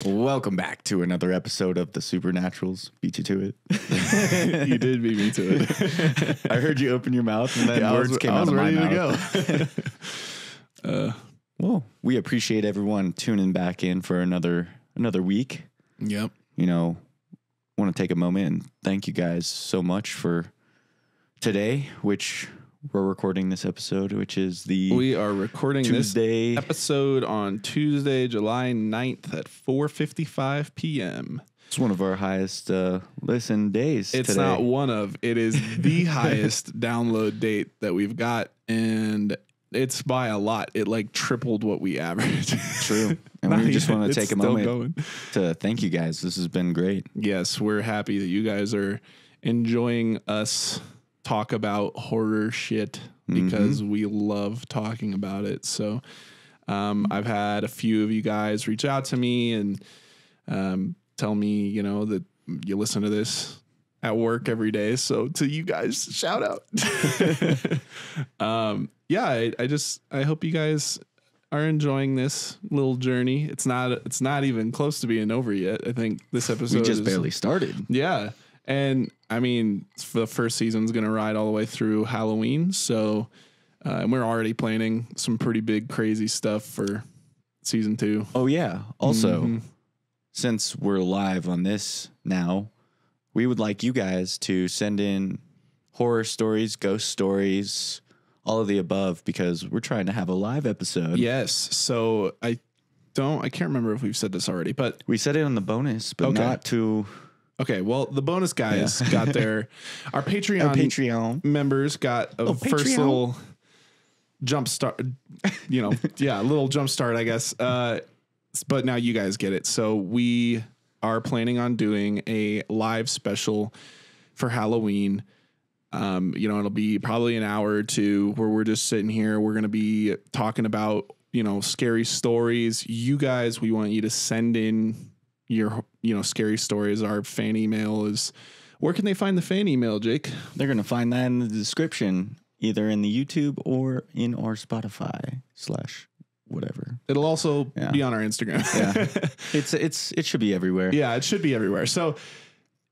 Welcome back to another episode of The Supernaturals. Beat you to it. You did beat me to it. I heard you open your mouth and then words came out of my mouth. Well, we appreciate everyone tuning back in for another week. Yep. You know, want to take a moment and thank you guys so much for today, which we're recording this episode, which is we are recording Tuesday this episode on Tuesday, July 9th at 4:55 p.m. It's one of our highest listen days. It's today. not one of, it is the highest download date that we've got, and it's by a lot. It like tripled what we average. True. And we just want to take a moment going. to thank you guys. This has been great. Yes, we're happy that you guys are enjoying us talk about horror shit because we love talking about it. So I've had a few of you guys reach out to me and tell me, you know, that you listen to this at work every day. So to you guys, shout out. I hope you guys are enjoying this little journey. It's not even close to being over yet. I think this episode we just barely started. Yeah. And I mean, the first season's going to ride all the way through Halloween. So, and we're already planning some pretty big, crazy stuff for season 2. Oh, yeah. Also, since we're live on this now, we would like you guys to send in horror stories, ghost stories, all of the above, because we're trying to have a live episode. Yes. So I can't remember if we've said this already, but we said it on the bonus, but not to. Okay, well, the bonus guys got our Patreon members got a first little jump start, a little jump start, I guess. But now you guys get it. So we are planning on doing a live special for Halloween. It'll be probably an hour or two where we're just sitting here. We're going to be talking about, scary stories. You guys, we want you to send in your scary stories. Our fan email is, where can they find the fan email, Jake? They're going to find that in the description, either in the YouTube or in our Spotify / whatever. It'll also be on our Instagram. Yeah. It should be everywhere. Yeah, it should be everywhere. So,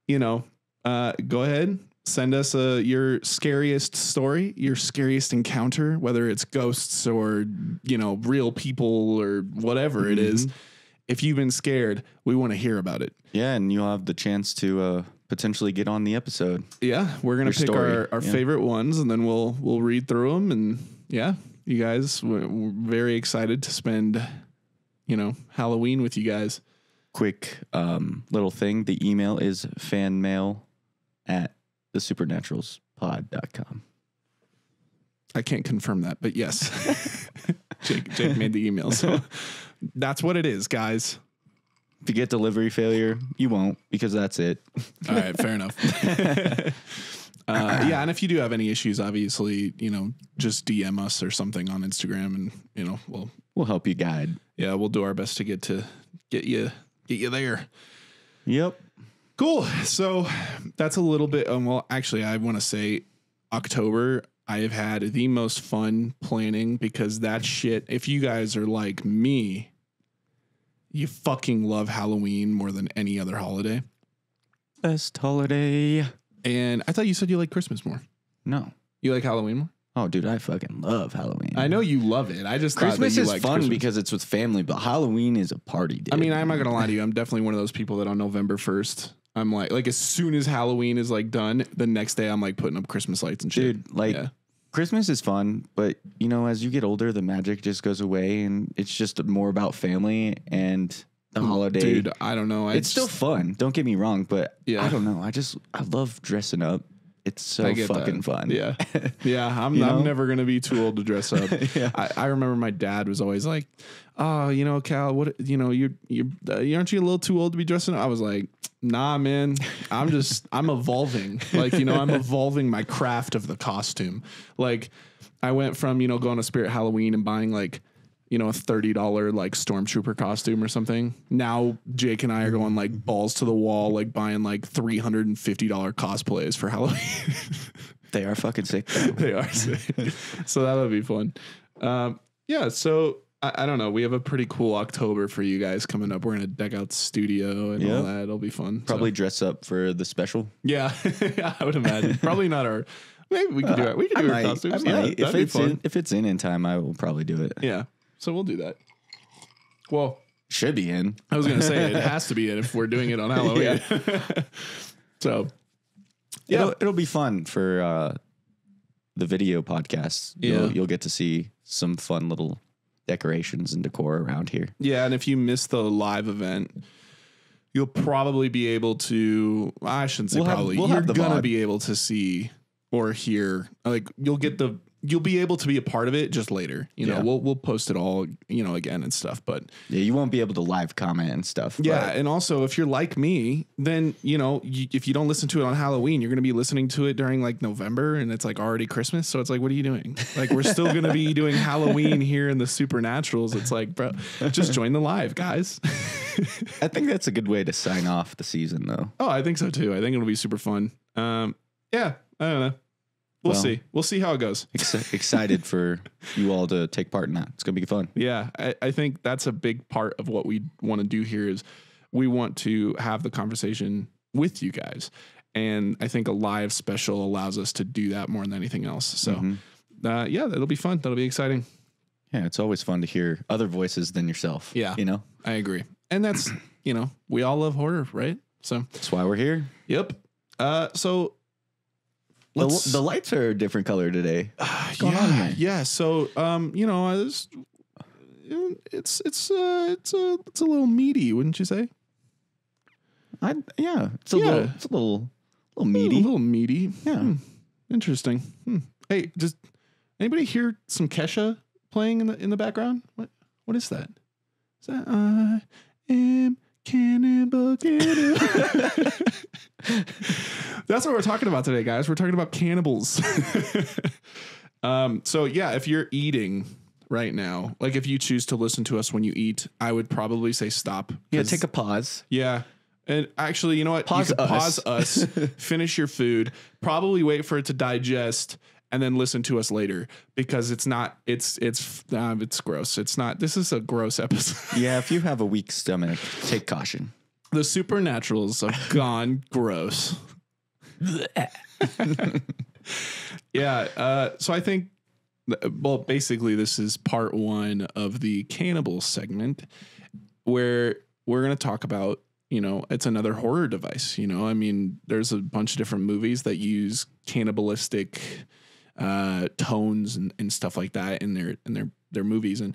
go ahead, send us your scariest story, your scariest encounter, whether it's ghosts or, real people or whatever it is. If you've been scared, we want to hear about it. Yeah, and you'll have the chance to potentially get on the episode. Yeah, we're going to pick our favorite ones, and then we'll read through them. And yeah, you guys, we're very excited to spend, Halloween with you guys. Quick little thing. The email is fanmail@thesupernaturalspod.com. I can't confirm that, but yes. Jake made the email, so that's what it is, guys. If you get delivery failure, you won't, because that's it. All right, fair enough. And if you do have any issues, obviously, just DM us or something on Instagram, and we'll help you guide. Yeah, we'll do our best to get you there. Yep. Cool. So that's a little bit. Actually, I want to say October, I have had the most fun planning, because that shit, if you guys are like me, you fucking love Halloween more than any other holiday. Best holiday. And I thought you said you like Christmas more. No. You like Halloween more? Oh, dude, I fucking love Halloween. I know you love it. I just Christmas is fun because it's with family, but Halloween is a party day. I mean, I'm not going to lie to you. I'm definitely one of those people that on November 1st, I'm like as soon as Halloween is like done, the next day I'm like putting up Christmas lights and shit. Dude, Christmas is fun, but as you get older, the magic just goes away, and it's just more about family and the holiday. Dude, I don't know. It's still fun. Don't get me wrong, but I don't know. I love dressing up. It's so fucking fun. Yeah. Yeah. I'm never going to be too old to dress up. I remember my dad was always like, oh, Cal, what, aren't you a little too old to be dressing up? I was like, nah, man, I'm evolving. Like, I'm evolving my craft of the costume. Like I went from, going to Spirit Halloween and buying like, a $30 like stormtrooper costume or something. Now Jake and I are going like balls to the wall, like buying like $350 cosplays for Halloween. They are fucking sick, though. They are sick. So that would be fun. So I don't know. We have a pretty cool October for you guys coming up. We're going to deck out the studio and all that. It'll be fun. Probably dress up for the special. Yeah. Yeah, I would imagine. Probably not our... Maybe we could do it. We could do our costumes. Yeah, if it's in time, I will probably do it. Yeah. So we'll do that. Well... Should be in. I was going to say it has to be in if we're doing it on Halloween. So... Yeah. It'll be fun for the video podcasts. You'll get to see some fun little decorations and decor around here. Yeah, and if you miss the live event, you'll probably be able to... I shouldn't say probably. You're going to be able to see or hear. Like, you'll be able to be a part of it just later. You know, we'll post it all, again and stuff. But yeah, you won't be able to live comment and stuff. Yeah, and also if you're like me, then if you don't listen to it on Halloween, you're going to be listening to it during like November, and it's like already Christmas. So it's like, what are you doing? Like, we're still going to be doing Halloween here in the Supernaturals. It's like, bro, just join the live, guys. I think that's a good way to sign off the season, though. Oh, I think so too. I think it'll be super fun. Yeah, I don't know. We'll see. We'll see how it goes. Excited for you all to take part in that. It's going to be fun. Yeah, I think that's a big part of what we want to do here is we want to have the conversation with you guys. And I think a live special allows us to do that more than anything else. So, yeah, that'll be fun. That'll be exciting. Yeah, it's always fun to hear other voices than yourself. Yeah. I agree. And that's, we all love horror, right? So that's why we're here. Yep. So... The lights are a different color today. Yeah. So, it's a little meaty, wouldn't you say? It's a little meaty. A little meaty. Yeah. Interesting. Hey, does anybody hear some Kesha playing in the background? What is that? Is that I am Cannibal? That's what we're talking about today, guys. We're talking about cannibals. So yeah, if you're eating right now, like if you choose to listen to us when you eat, I would probably say stop. Yeah, take a pause. Yeah. And actually, you know what? Pause us, finish your food, probably wait for it to digest, and then listen to us later because it's gross. It's not, this is a gross episode. Yeah. If you have a weak stomach, take caution. The Supernaturals have gone gross. Yeah. So I think, basically this is part one of the Cannibals segment where we're going to talk about, it's another horror device. I mean, there's a bunch of different movies that use cannibalistic tones and stuff like that in their movies. And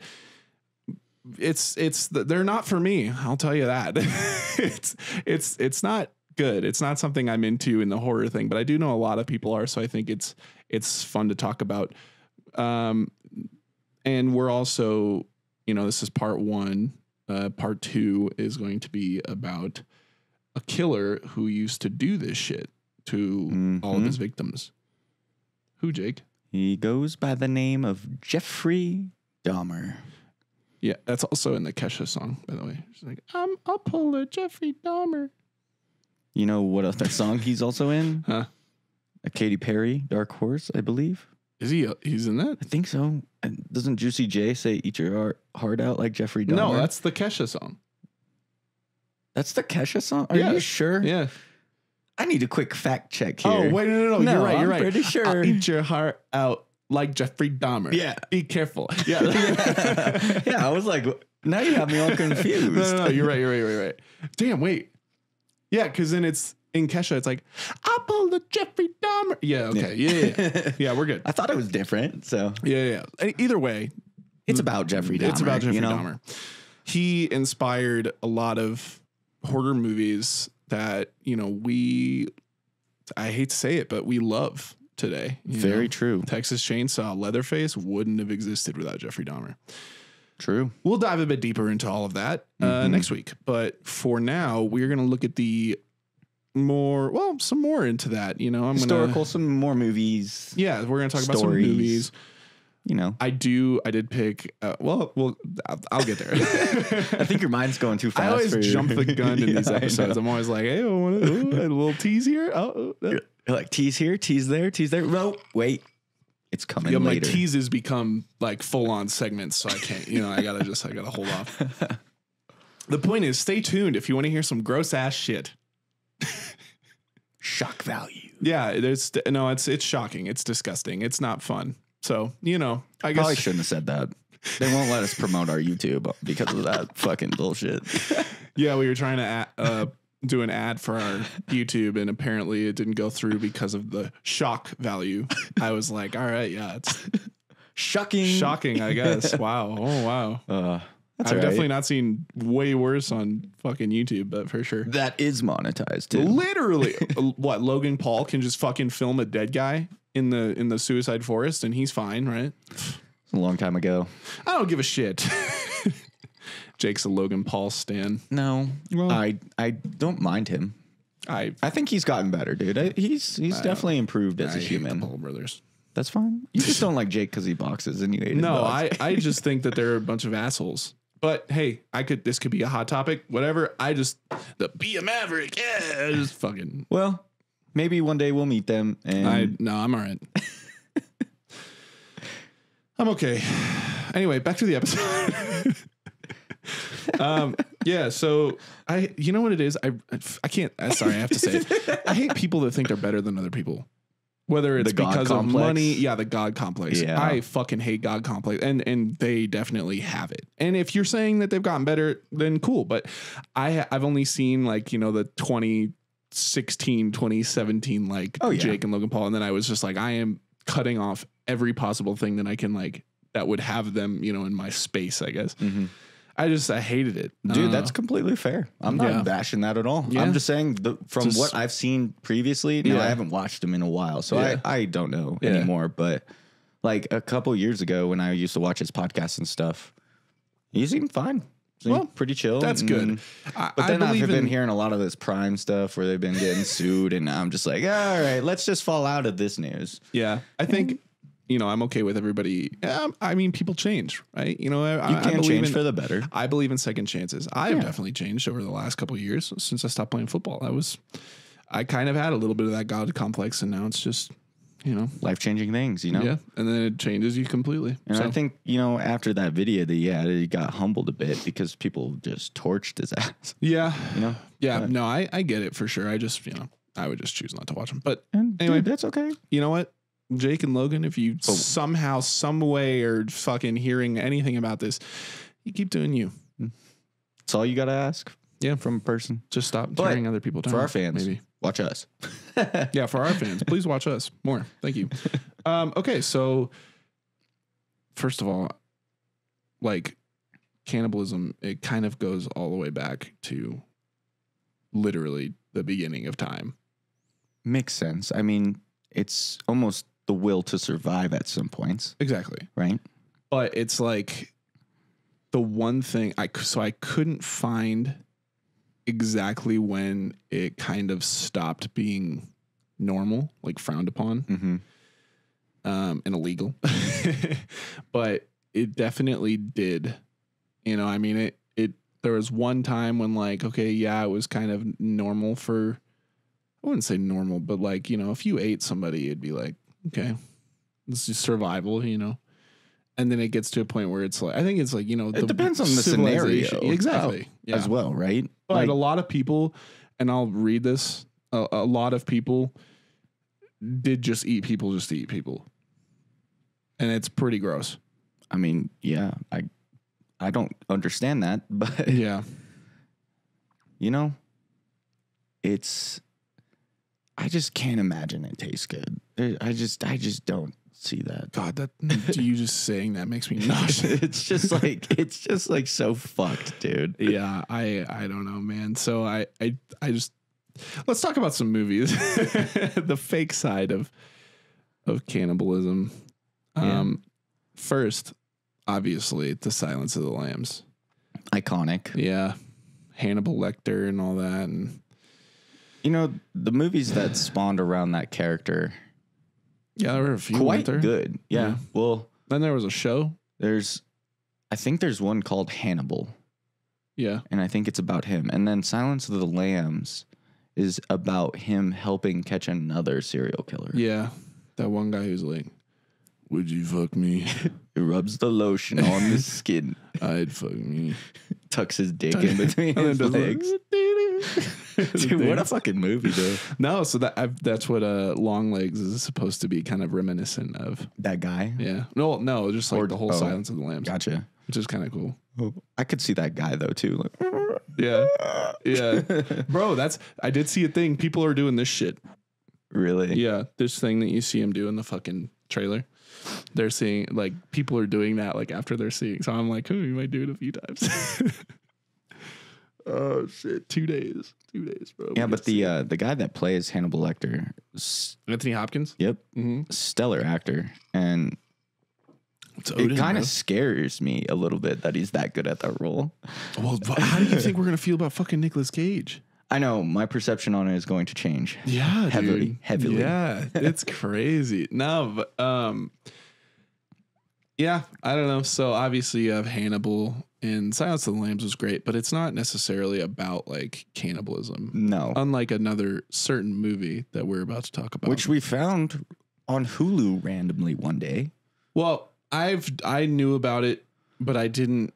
they're not for me. I'll tell you that. It's not good. It's not something I'm into in the horror thing, but I do know a lot of people are. So I think it's fun to talk about. And we're also, this is part one. Part two is going to be about a killer who used to do this shit to all of his victims. Who, Jake? He goes by the name of Jeffrey Dahmer. Yeah, that's also in the Kesha song, by the way. She's like, I'll pull a Jeffrey Dahmer. You know what other song he's also in? Huh? A Katy Perry, Dark Horse, I believe. Is he? He's in that? I think so. And doesn't Juicy J say "Eat your heart out" like Jeffrey Dahmer? No, that's the Kesha song. That's the Kesha song. Are you sure? Yeah. I need a quick fact check here. Oh wait, no. You're right. I'm pretty sure. I'll eat your heart out like Jeffrey Dahmer. Yeah. Be careful. Yeah. Yeah. I was like, now you have me all confused. No. You're right. Damn. Wait. Yeah, because then it's. In Kesha, it's like, I pulled the Jeffrey Dahmer. Yeah, okay. Yeah. Yeah, we're good. I thought it was different, so. Yeah. Either way. It's about Jeffrey Dahmer. Dahmer. He inspired a lot of horror movies that, I hate to say it, but we love today. Very true. Texas Chainsaw, Leatherface wouldn't have existed without Jeffrey Dahmer. True. We'll dive a bit deeper into all of that next week. But for now, we're going to look at some more into that, some more movies. Yeah, we're gonna talk about some movies. I did pick. I'll get there. I think your mind's going too fast. I always jump the gun in these episodes. I'm always like, hey, a little tease here. You're like tease here, tease there, tease there. No, wait. it's coming yeah, later. My teases become like full on segments, so I can't. I gotta hold off. The point is, stay tuned if you want to hear some gross ass shit. Shock value. Yeah, it's shocking. It's disgusting. It's not fun. So I guess Probably shouldn't have said that. They won't let us promote our YouTube because of that fucking bullshit. Yeah, we were trying to do an ad for our YouTube, and apparently it didn't go through because of the shock value. I was like, all right, yeah, it's shocking, I guess. Wow. Oh, wow. I've definitely not seen way worse on fucking YouTube, but for sure. That is monetized too. Literally. What, Logan Paul can just fucking film a dead guy in the suicide forest and he's fine, right? It's a long time ago. I don't give a shit. Jake's a Logan Paul stan. No, well, I don't mind him. I think he's gotten better, dude. He's definitely improved as a human. Hate the Paul brothers. That's fine. You just don't like Jake because he boxes and you hate his No, dogs. I just think that they're a bunch of assholes. But hey, this could be a hot topic, whatever. Be a maverick, yeah, just fucking. Well, maybe one day we'll meet them. And I'm all right. I'm okay. Anyway, back to the episode. Yeah. So you know what it is? I can't. Sorry, I have to say it. I hate people that think they're better than other people. Whether it's because of money, the God complex. Yeah. I fucking hate God complex, and they definitely have it. And if you're saying that they've gotten better, then cool. But I've only seen the 2016, 2017 Jake and Logan Paul, and then I was just like, I am cutting off every possible thing that I can that would have them in my space, I guess. Mm-hmm. I hated it. Dude, that's completely fair. I'm not bashing that at all. Yeah. I'm just saying from what I've seen previously, I haven't watched them in a while, so I don't know anymore. But a couple years ago when I used to watch his podcasts and stuff, he seemed fine. Pretty chill. That's good. But then I've been hearing a lot of this Prime stuff where they've been getting sued, and I'm just like, all right, let's just fall out of this news. Yeah, I think... I'm okay with everybody. I mean, people change, right? You can change for the better. I believe in second chances. I've definitely changed over the last couple of years since I stopped playing football. I kind of had a little bit of that God complex, and now it's just, life-changing things, Yeah, and then it changes you completely. And I think, after that video that he got humbled a bit because people just torched his ass. Yeah. Yeah, no, I get it for sure. I just, I would just choose not to watch him. But anyway, dude, that's okay. You know what? Jake and Logan, if you somehow, some way are fucking hearing anything about this, you keep doing you. That's all you got to ask. Yeah. From a person. Just stop tearing other people down. For our fans, maybe. Watch us. Yeah, for our fans, please watch us more. Thank you. Okay, so first of all, cannibalism, it kind of goes all the way back to literally the beginning of time. Makes sense. I mean, it's almost the will to survive at some points. Exactly. Right. But it's the one thing I couldn't find exactly when it kind of stopped being normal, frowned upon, and illegal. But it definitely did. I mean, there was one time when it was kind of normal for, I wouldn't say normal, but if you ate somebody, it'd be like, okay, this is survival, And then it gets to a point where it's I think it's it depends on the scenario. Exactly. As well, right? But a lot of people, and I'll read this, a lot of people did just eat people just to eat people. And it's pretty gross. I mean, yeah, I don't understand that, but yeah. I just can't imagine it tastes good. I just don't see that. God, you just saying that makes me nauseous. It's just so fucked, dude. Yeah, I don't know, man. So I just let's talk about some movies. The fake side of cannibalism. First, obviously, The Silence of the Lambs. Iconic. Yeah. Hannibal Lecter and all that, and the movies that spawned around that character. Yeah, there were a few. Quite good. Yeah. Well, then there was a show. I think there's one called Hannibal. Yeah. And I think it's about him. And then Silence of the Lambs is about him helping catch another serial killer. Yeah. That one guy who's Would you fuck me? He rubs the lotion on the skin. I'd fuck me. Tucks his dick in between his legs. Dude, what a fucking movie, though. No, so that's what Long Legs is supposed to be kind of reminiscent of. That guy? Yeah. No, just like the whole Silence of the Lambs. Gotcha. Which is kind of cool. I could see that guy, though, too. Like, yeah. Bro, I did see a thing. People are doing this shit. Really? Yeah. This thing that you see him do in the fucking trailer. They're seeing, like, people are doing that, like, after they're seeing. So I'm like, oh, you might do it a few times. Oh, shit. 2 days. 2 days, bro. Yeah, but the guy that plays Hannibal Lecter. Anthony Hopkins? Yep. Mm-hmm. Stellar actor. And it kind of scares me a little bit that he's that good at that role. Well, how do you think we're going to feel about fucking Nicolas Cage? I know. My perception on it is going to change. Yeah, Heavily. Yeah, it's crazy. No, but yeah, I don't know. So obviously you have Hannibal, and Silence of the Lambs was great, but it's not necessarily about like cannibalism. No. Unlike another certain movie that we're about to talk about. Which we found on Hulu randomly one day. Well, I knew about it, but I didn't.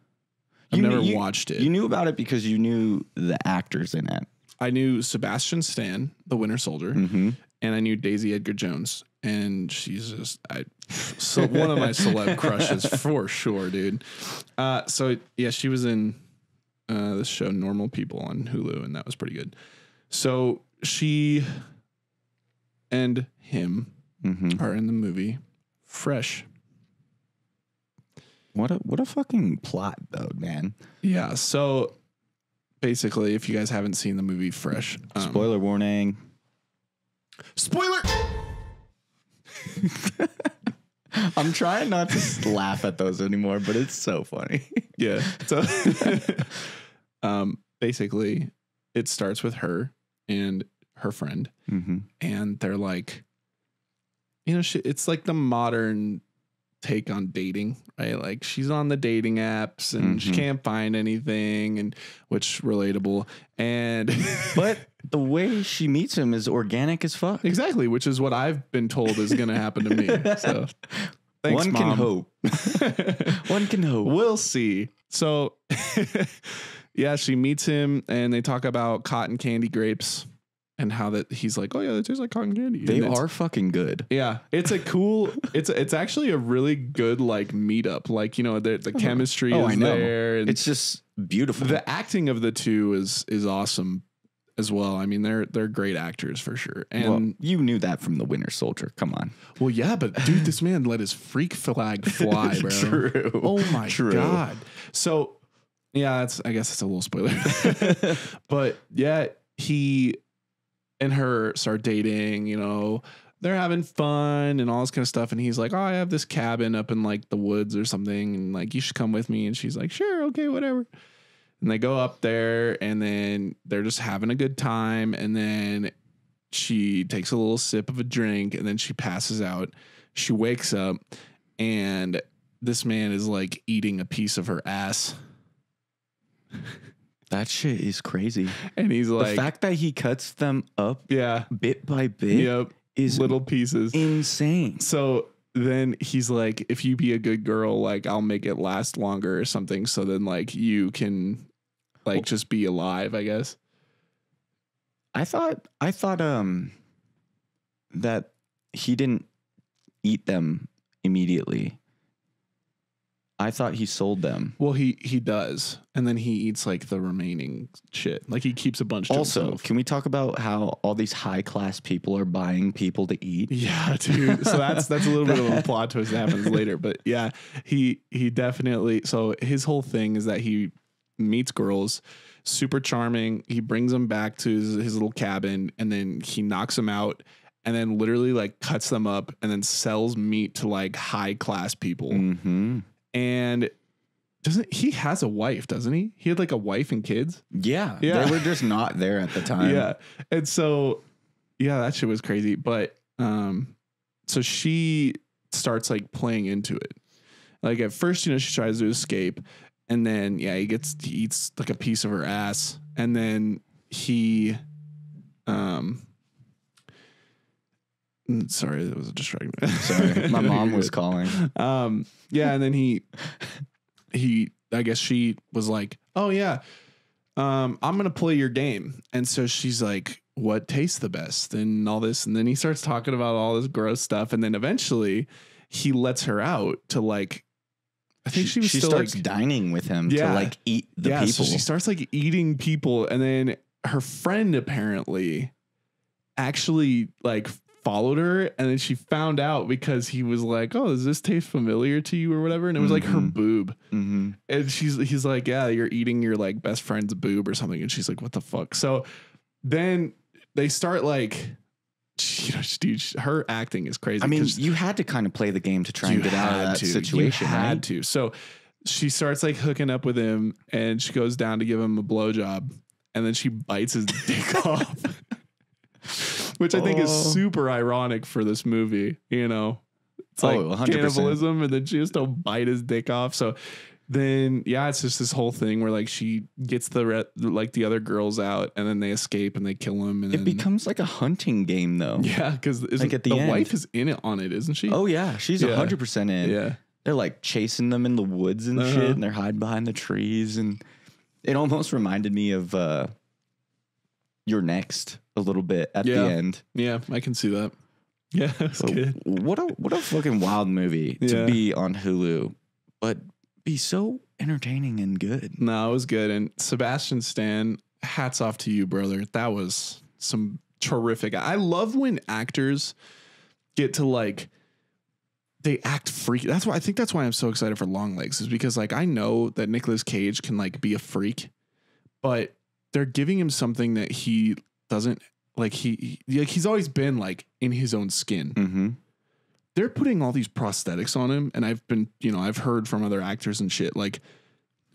I've never watched it. You knew about it because you knew the actors in it. I knew Sebastian Stan, the Winter Soldier, and I knew Daisy Edgar Jones, and she's just so one of my celeb crushes for sure, dude. So yeah, she was in this show Normal People on Hulu, and that was pretty good. So she and him are in the movie Fresh. What a fucking plot, though, man. Yeah. So basically, if you guys haven't seen the movie Fresh, spoiler warning. Spoiler. I'm trying not to laugh at those anymore, but it's so funny. Yeah. So basically, it starts with her and her friend, and they're like, it's like the modern take on dating, right? Like she's on the dating apps and she can't find anything, and which relatable. And but the way she meets him is organic as fuck. Exactly, which is what I've been told is going to happen to me. So thanks, One Mom. can hope. One can hope. We'll see. So yeah, she meets him and they talk about cotton candy grapes. And how that he's like, oh yeah, that tastes like cotton candy. They are fucking good. Yeah, it's a cool. It's actually a really good like meetup. Like the chemistry is there. And it's just beautiful. The acting of the two is awesome as well. I mean, they're great actors for sure. And you knew that from the Winter Soldier. Come on. Well, yeah, but dude, this man let his freak flag fly, bro. True. Oh my God. So yeah, I guess it's a little spoiler, but yeah, he and her start dating, they're having fun and all this kind of stuff. And he's like, oh, I have this cabin up in like the woods or something. And like, you should come with me. And she's like, sure. Okay, whatever. And they go up there and then they're just having a good time. And then she takes a little sip of a drink and then she passes out. She wakes up and this man is like eating a piece of her ass. That shit is crazy. And he's like, the fact that he cuts them up bit by bit is little pieces. Insane. So then he's like, if you be a good girl, like I'll make it last longer or something. So then like you can like just be alive, I guess. I thought that he didn't eat them immediately. I thought he sold them. Well, he does. And then he eats like the remaining shit. Like he keeps a bunch to himself. Can we talk about how all these high class people are buying people to eat? Yeah, dude. So that's a little bit of a plot twist that happens later. But yeah, he definitely, so his whole thing is that he meets girls, super charming. He brings them back to his little cabin and then he knocks them out and then literally like cuts them up and then sells meat to like high class people. And he has a wife, doesn't he? He had like a wife and kids. Yeah. They were just not there at the time. Yeah. And so, yeah, that shit was crazy. But, so she starts like playing into it. Like at first, she tries to escape and then, he eats like a piece of her ass. And then he, Sorry, that was a distracting. Sorry, my mom was calling. Yeah, and then he, I guess she was like, "Oh yeah, I'm gonna play your game," and so she's like, "What tastes the best?" and all this, and then he starts talking about all this gross stuff, and then eventually he lets her out to like, I think she starts like, dining with him to like eat the people. So she starts like eating people, and then her friend apparently actually like followed her, and then she found out because he was like, "Oh, does this taste familiar to you or whatever?" And it was like her boob, and he's like, "Yeah, you're eating your like best friend's boob or something," and she's like, "What the fuck?" So then they start like, you know, dude, her acting is crazy. I mean, you had to kind of play the game to try and get out of that situation. You had to. So she starts like hooking up with him, and she goes down to give him a blowjob, and then she bites his dick off. Which I think is super ironic for this movie, you know. It's like 100%. Cannibalism, and then she just don't bite his dick off. So then, yeah, it's just this whole thing where like she gets the other girls out, and then they escape and they kill him. And it becomes like a hunting game, though. Yeah, because like at the wife is in it on it, isn't she? Oh yeah, she's 100% in. Yeah, they're like chasing them in the woods and shit, and they're hiding behind the trees, and it almost reminded me of You're Next a little bit at the end. Yeah, I can see that. Yeah, that's good. What a fucking wild movie to be on Hulu, but be so entertaining and good. No, it was good. And Sebastian Stan, hats off to you, brother. That was some terrific. I love when actors get to like, they act freaky. That's why I think that's why I'm so excited for Long Legs, is because like I know that Nicolas Cage can like be a freak, but they're giving him something that he doesn't like. He's always been like in his own skin. Mm-hmm. They're putting all these prosthetics on him, and I've heard from other actors and shit, like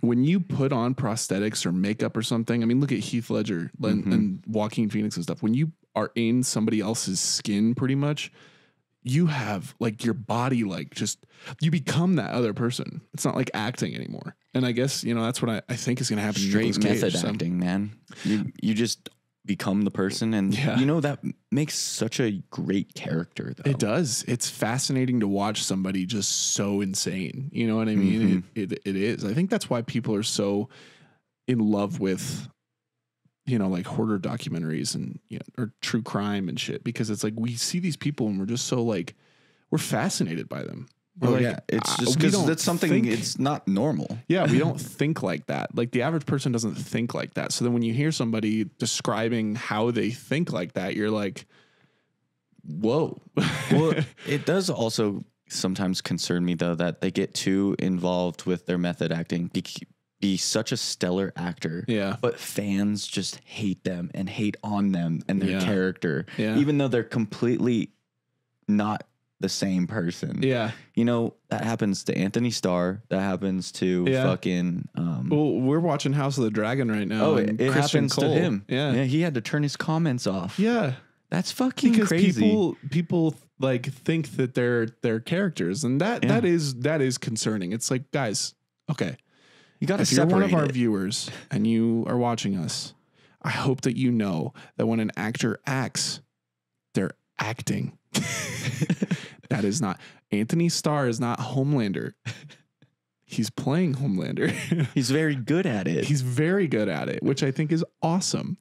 when you put on prosthetics or makeup or something. I mean, look at Heath Ledger and Joaquin Phoenix and stuff. When you are in somebody else's skin, pretty much, you have like your body, like just, you become that other person. It's not like acting anymore. And I guess, you know, that's what I think is going to happen. Straight method acting, man. You just become the person, and you know, that makes such a great character, though. It does. It's fascinating to watch somebody just so insane. You know what I mean? It is. I think that's why people are so in love with, you know, like horror documentaries and, you know, or true crime and shit, because it's like we see these people and we're just so like, we're fascinated by them. We're like, yeah, it's just because that's something, it's not normal. Yeah, we don't think like that. Like the average person doesn't think like that. So then when you hear somebody describing how they think like that, you're like, whoa. Well, it does also sometimes concern me, though, that they get too involved with their method acting. Be such a stellar actor, but fans just hate them and hate on them and their character, even though they're completely not the same person. Yeah. You know, that happens to Anthony Starr. That happens to fucking... well, we're watching House of the Dragon right now. Oh, it happens to him. Yeah. He had to turn his comments off. Yeah. That's fucking because crazy. People like think that they're characters, and that is concerning. It's like, guys, okay. You got to separate. If you're one of our viewers and you are watching us, I hope that you know that when an actor acts, they're acting. That is not, Anthony Starr is not Homelander. He's playing Homelander. He's very good at it. He's very good at it, which I think is awesome.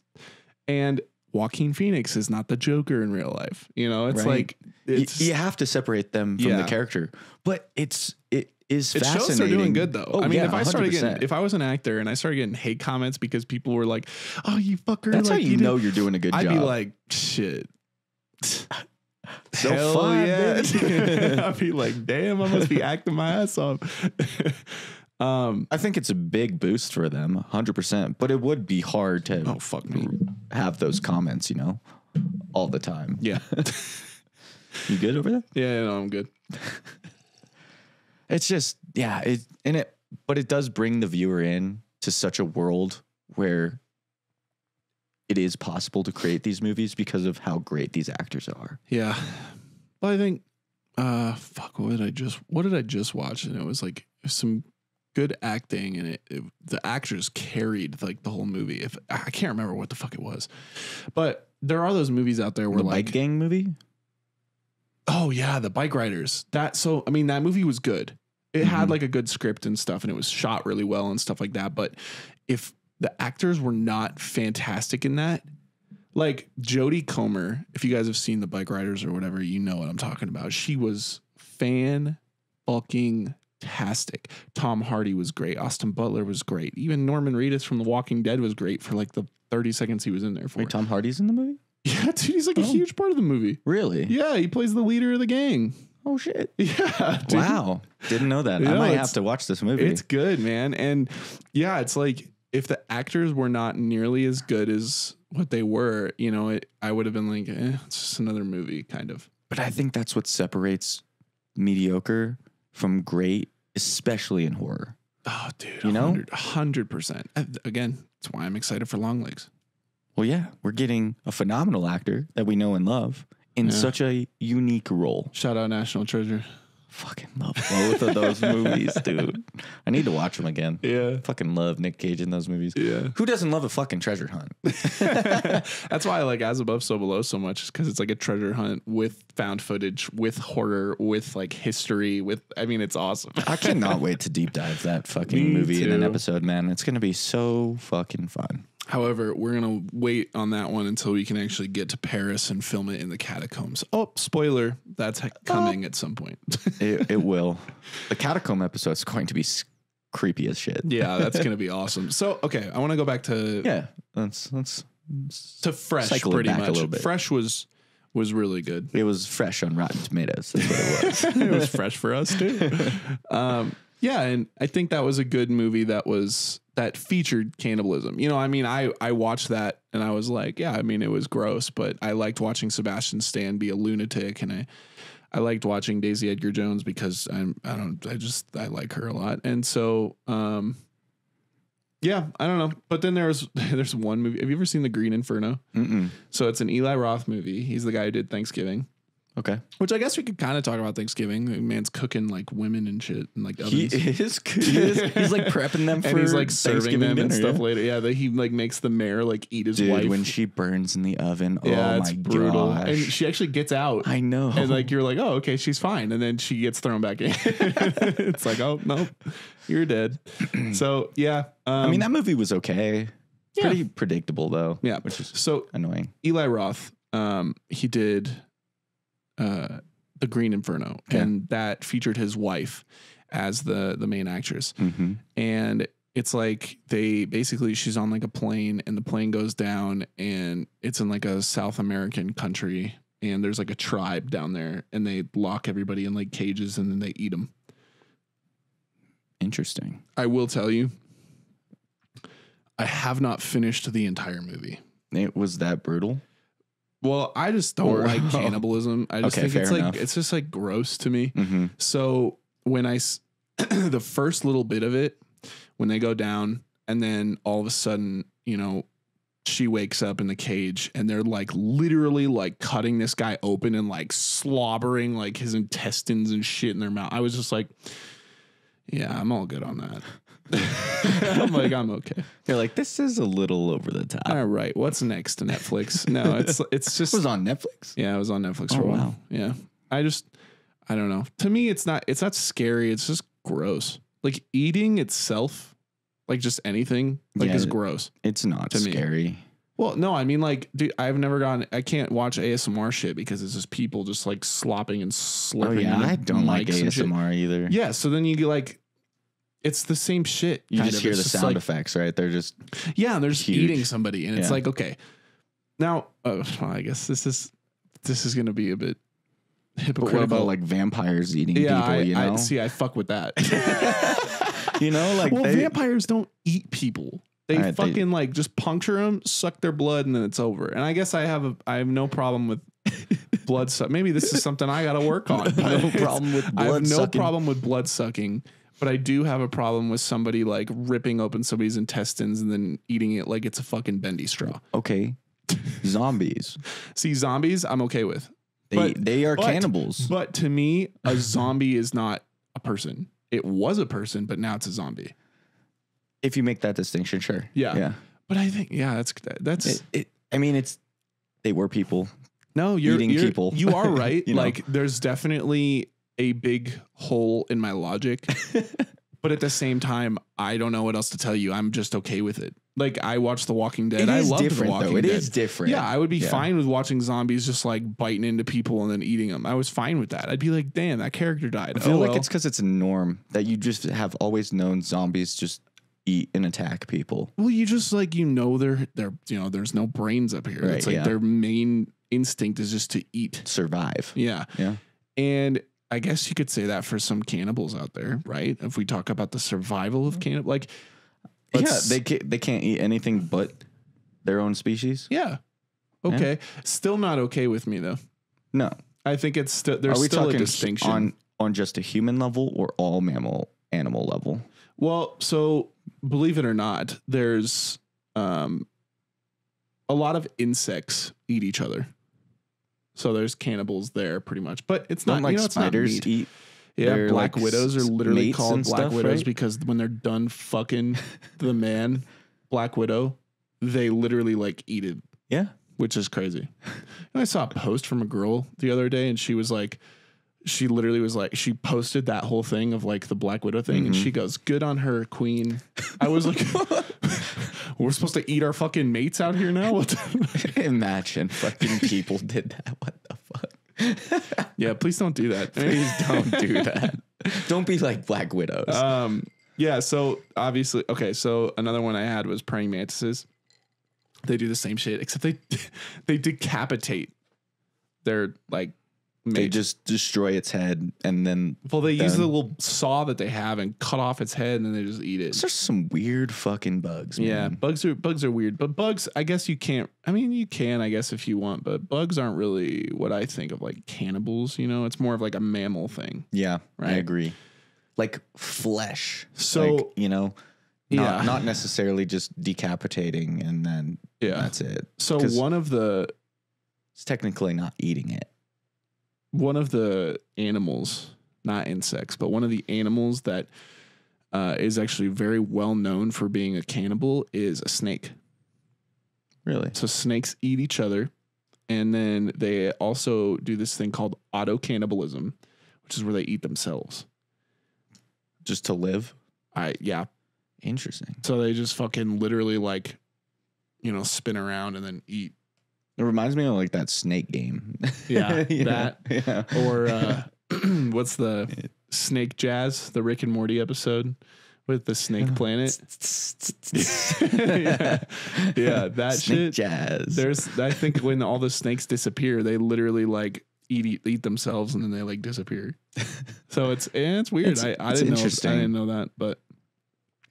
And Joaquin Phoenix is not the Joker in real life. You know, it's like, you have to separate them from the character, but it is fascinating. It shows they're doing good, though. Oh, I mean, if if I was an actor and I started getting hate comments because people were like, "Oh, you fucker," that's like, how you know you're doing a good job. I'd be like, "Shit." So fun, yeah. I'd be like, damn, I must be acting my ass off. I think it's a big boost for them, 100%. But it would be hard to have those comments, you know, all the time. Yeah. You good over there? Yeah, no, I'm good. It's just, but it does bring the viewer in to such a world where it is possible to create these movies because of how great these actors are. Yeah. But I think, what did I just watch? And it was like some good acting, and the actors carried like the whole movie. If I can't remember what the fuck it was, but there are those movies out there where the Bike Gang movie. Oh yeah, the bike riders. That movie was good. It had like a good script and stuff, and it was shot really well and stuff like that. But if the actors were not fantastic in that, like Jodie Comer, if you guys have seen the bike riders or whatever, you know what I'm talking about. She was fan-fucking-tastic. Tom Hardy was great. Austin Butler was great. Even Norman Reedus from The Walking Dead was great for like the 30 seconds he was in there for. Wait, Tom Hardy's in the movie? Yeah, dude, he's like a huge part of the movie. Really? Yeah, he plays the leader of the gang. Oh, shit. Yeah. Dude. Wow. Didn't know that. I might have to watch this movie. It's good, man. And yeah, it's like if the actors were not nearly as good as what they were, you know, I would have been like, it's just another movie, kind of. But I think that's what separates mediocre from great, especially in horror. Oh, dude. You know? 100%. Again, that's why I'm excited for Long Legs. Well, yeah, we're getting a phenomenal actor that we know and love in such a unique role. Shout out National Treasure. Fucking love both of those movies, dude. I need to watch them again. Yeah. Fucking love Nick Cage in those movies. Yeah. Who doesn't love a fucking treasure hunt? That's why I like As Above, So Below so much, because it's like a treasure hunt with found footage, with horror, with like history, it's awesome. I cannot wait to deep dive that fucking movie in an episode, man. It's going to be so fucking fun. However, we're going to wait on that one until we can actually get to Paris and film it in the catacombs. Oh, spoiler. That's coming at some point. It will. The catacomb episode is going to be creepy as shit. Yeah, that's going to be awesome. So, okay, I want to go back to... Yeah, let's to Fresh, pretty much. A little bit. Fresh was really good. It was fresh on Rotten Tomatoes. That's what it was. It was fresh for us, too. Yeah, and I think that was a good movie that featured cannibalism. You know, I watched that and I was like, yeah, it was gross, but I liked watching Sebastian Stan be a lunatic, and I liked watching Daisy Edgar Jones because I like her a lot. And so, yeah, I don't know. But then there's one movie. Have you ever seen The Green Inferno? Mm-mm. So it's an Eli Roth movie. He's the guy who did Thanksgiving. Okay. Which I guess we could kind of talk about Thanksgiving. The man's cooking like women and shit and like ovens. He's like prepping them for and he's like serving them and stuff later. Yeah, he like makes the mayor like eat his wife when she burns in the oven. Yeah, oh it's my brutal. gosh. And she actually gets out. I know. And like you're like, oh, okay, she's fine. And then she gets thrown back in. It's like, oh no, you're dead. So yeah, that movie was okay. Yeah. Pretty predictable though. Yeah, which is so annoying. Eli Roth, he did The Green Inferno, and that featured his wife as the main actress. Mm-hmm. And it's like she's on like a plane, and the plane goes down, and it's in like a South American country, and there's like a tribe down there, and they lock everybody in like cages, and then they eat them. Interesting. I will tell you, I have not finished the entire movie. It was that brutal? Well, I just don't like cannibalism. I just think it's just like gross to me. Mm-hmm. So when the first little bit of it, when they go down and then all of a sudden, you know, she wakes up in the cage and they're like literally like cutting this guy open and like slobbering like his intestines and shit in their mouth. I was just like, yeah, I'm all good on that. I'm like, I'm okay. You're like, this is a little over the top. All right, what's next to Netflix? No, it's just. It was on Netflix? Yeah, it was on Netflix for a while. Wow. Yeah, I don't know. To me, it's not scary. It's just gross. Like eating itself, like just anything, like is gross. It's not scary. Me. Well, no, like, dude, I can't watch ASMR shit because it's just people just like slopping and slipping. Oh yeah, I don't like ASMR either. Yeah, so then you get like. It's the same shit. You just hear the sound effects, right? They're just they're just eating somebody, and it's like, okay, now I guess this is going to be a bit hypocritical. But what about like vampires eating people? I fuck with that. Vampires don't eat people. They fucking like just puncture them, suck their blood, and then it's over. And I guess I have no problem with blood suck. Maybe this is something I got to work on. No problem with blood. I have no problem with blood sucking. But I do have a problem with somebody like ripping open somebody's intestines and then eating it like it's a fucking bendy straw. Okay. Zombies. See, zombies, I'm okay with. They are cannibals. But to me, a zombie is not a person. It was a person, but now it's a zombie. If you make that distinction, sure. Yeah. But I think, that's they were people. No, people. You are right. You know? Like, there's definitely a big hole in my logic, but at the same time, I don't know what else to tell you. I'm just okay with it. Like, I watched The Walking Dead. I love The Walking Dead. It is different. Yeah, I would be fine with watching zombies just like biting into people and then eating them. I was fine with that. I'd be like, damn, that character died. I feel like it's because it's a norm that you just have always known zombies just eat and attack people. Well, you just like, they're there's no brains up here. Right, it's like their main instinct is just to eat, survive. Yeah. Yeah. And I guess you could say that for some cannibals out there, right? If we talk about the survival of cannibals, like, they can't eat anything but their own species. Yeah. Okay. Yeah. Still not okay with me though. No, I think it's still there's still a distinction on just a human level or all animal level. Well, so believe it or not, there's a lot of insects eat each other. So there's cannibals there pretty much, but it's not like spiders eat. Yeah, black widows are literally called black widows, right? Because when they're done fucking the man, Black Widow, they literally like eat it. Yeah, which is crazy. And I saw a post from a girl the other day, and she literally was like, she posted that whole thing of like the Black Widow thing, and she goes, "Good on her, queen." I was like, we're supposed to eat our fucking mates out here now? What Imagine fucking people did that. What the fuck? Yeah, please don't do that. Please don't do that. Don't be like Black Widows. Yeah, so obviously, okay, so another one I had was praying mantises. They do the same shit, except they decapitate their like mate. They just destroy its head and then they use the little saw that they have and cut off its head and then they just eat it. There's some weird fucking bugs, man. Yeah, bugs are weird. But bugs, I guess you can't. I mean, you can, I guess, if you want, but bugs aren't really what I think of like cannibals, it's more of like a mammal thing. Yeah, right? I agree. Like flesh. So, like, not necessarily just decapitating and then that's it. So it's technically not eating it. One of the animals, not insects, but one of the animals that is actually very well known for being a cannibal is a snake. Really? So snakes eat each other, and then they also do this thing called auto-cannibalism, which is where they eat themselves. Just to live? Yeah. Interesting. So they just fucking literally like, spin around and then eat. It reminds me of like that snake game. Yeah, that. Yeah. Or what's the Snake Jazz, the Rick and Morty episode with the Snake Planet? yeah, that Snake shit. Jazz. I think when all the snakes disappear, they literally like eat themselves and then they like disappear. So it's weird. I didn't know that, but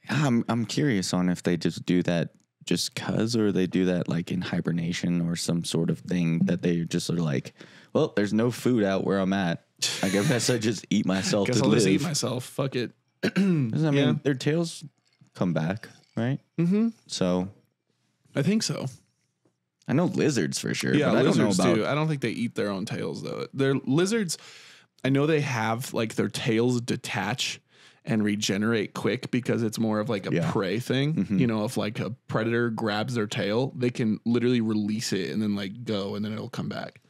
I'm curious on if they just do that just cause, or they do that like in hibernation or some sort of thing that they just are like, well, there's no food out where I'm at. I guess I just eat myself to live. Just eat myself. Fuck it. I mean, their tails come back, right? Mm-hmm. So I think so. I know lizards for sure. Yeah, but lizards I don't know about. I don't think they eat their own tails though. Their lizards, I know they have like their tails detach and regenerate quick because it's more of like a prey thing. Mm-hmm. If like a predator grabs their tail, they can literally release it and then like go and then it'll come back,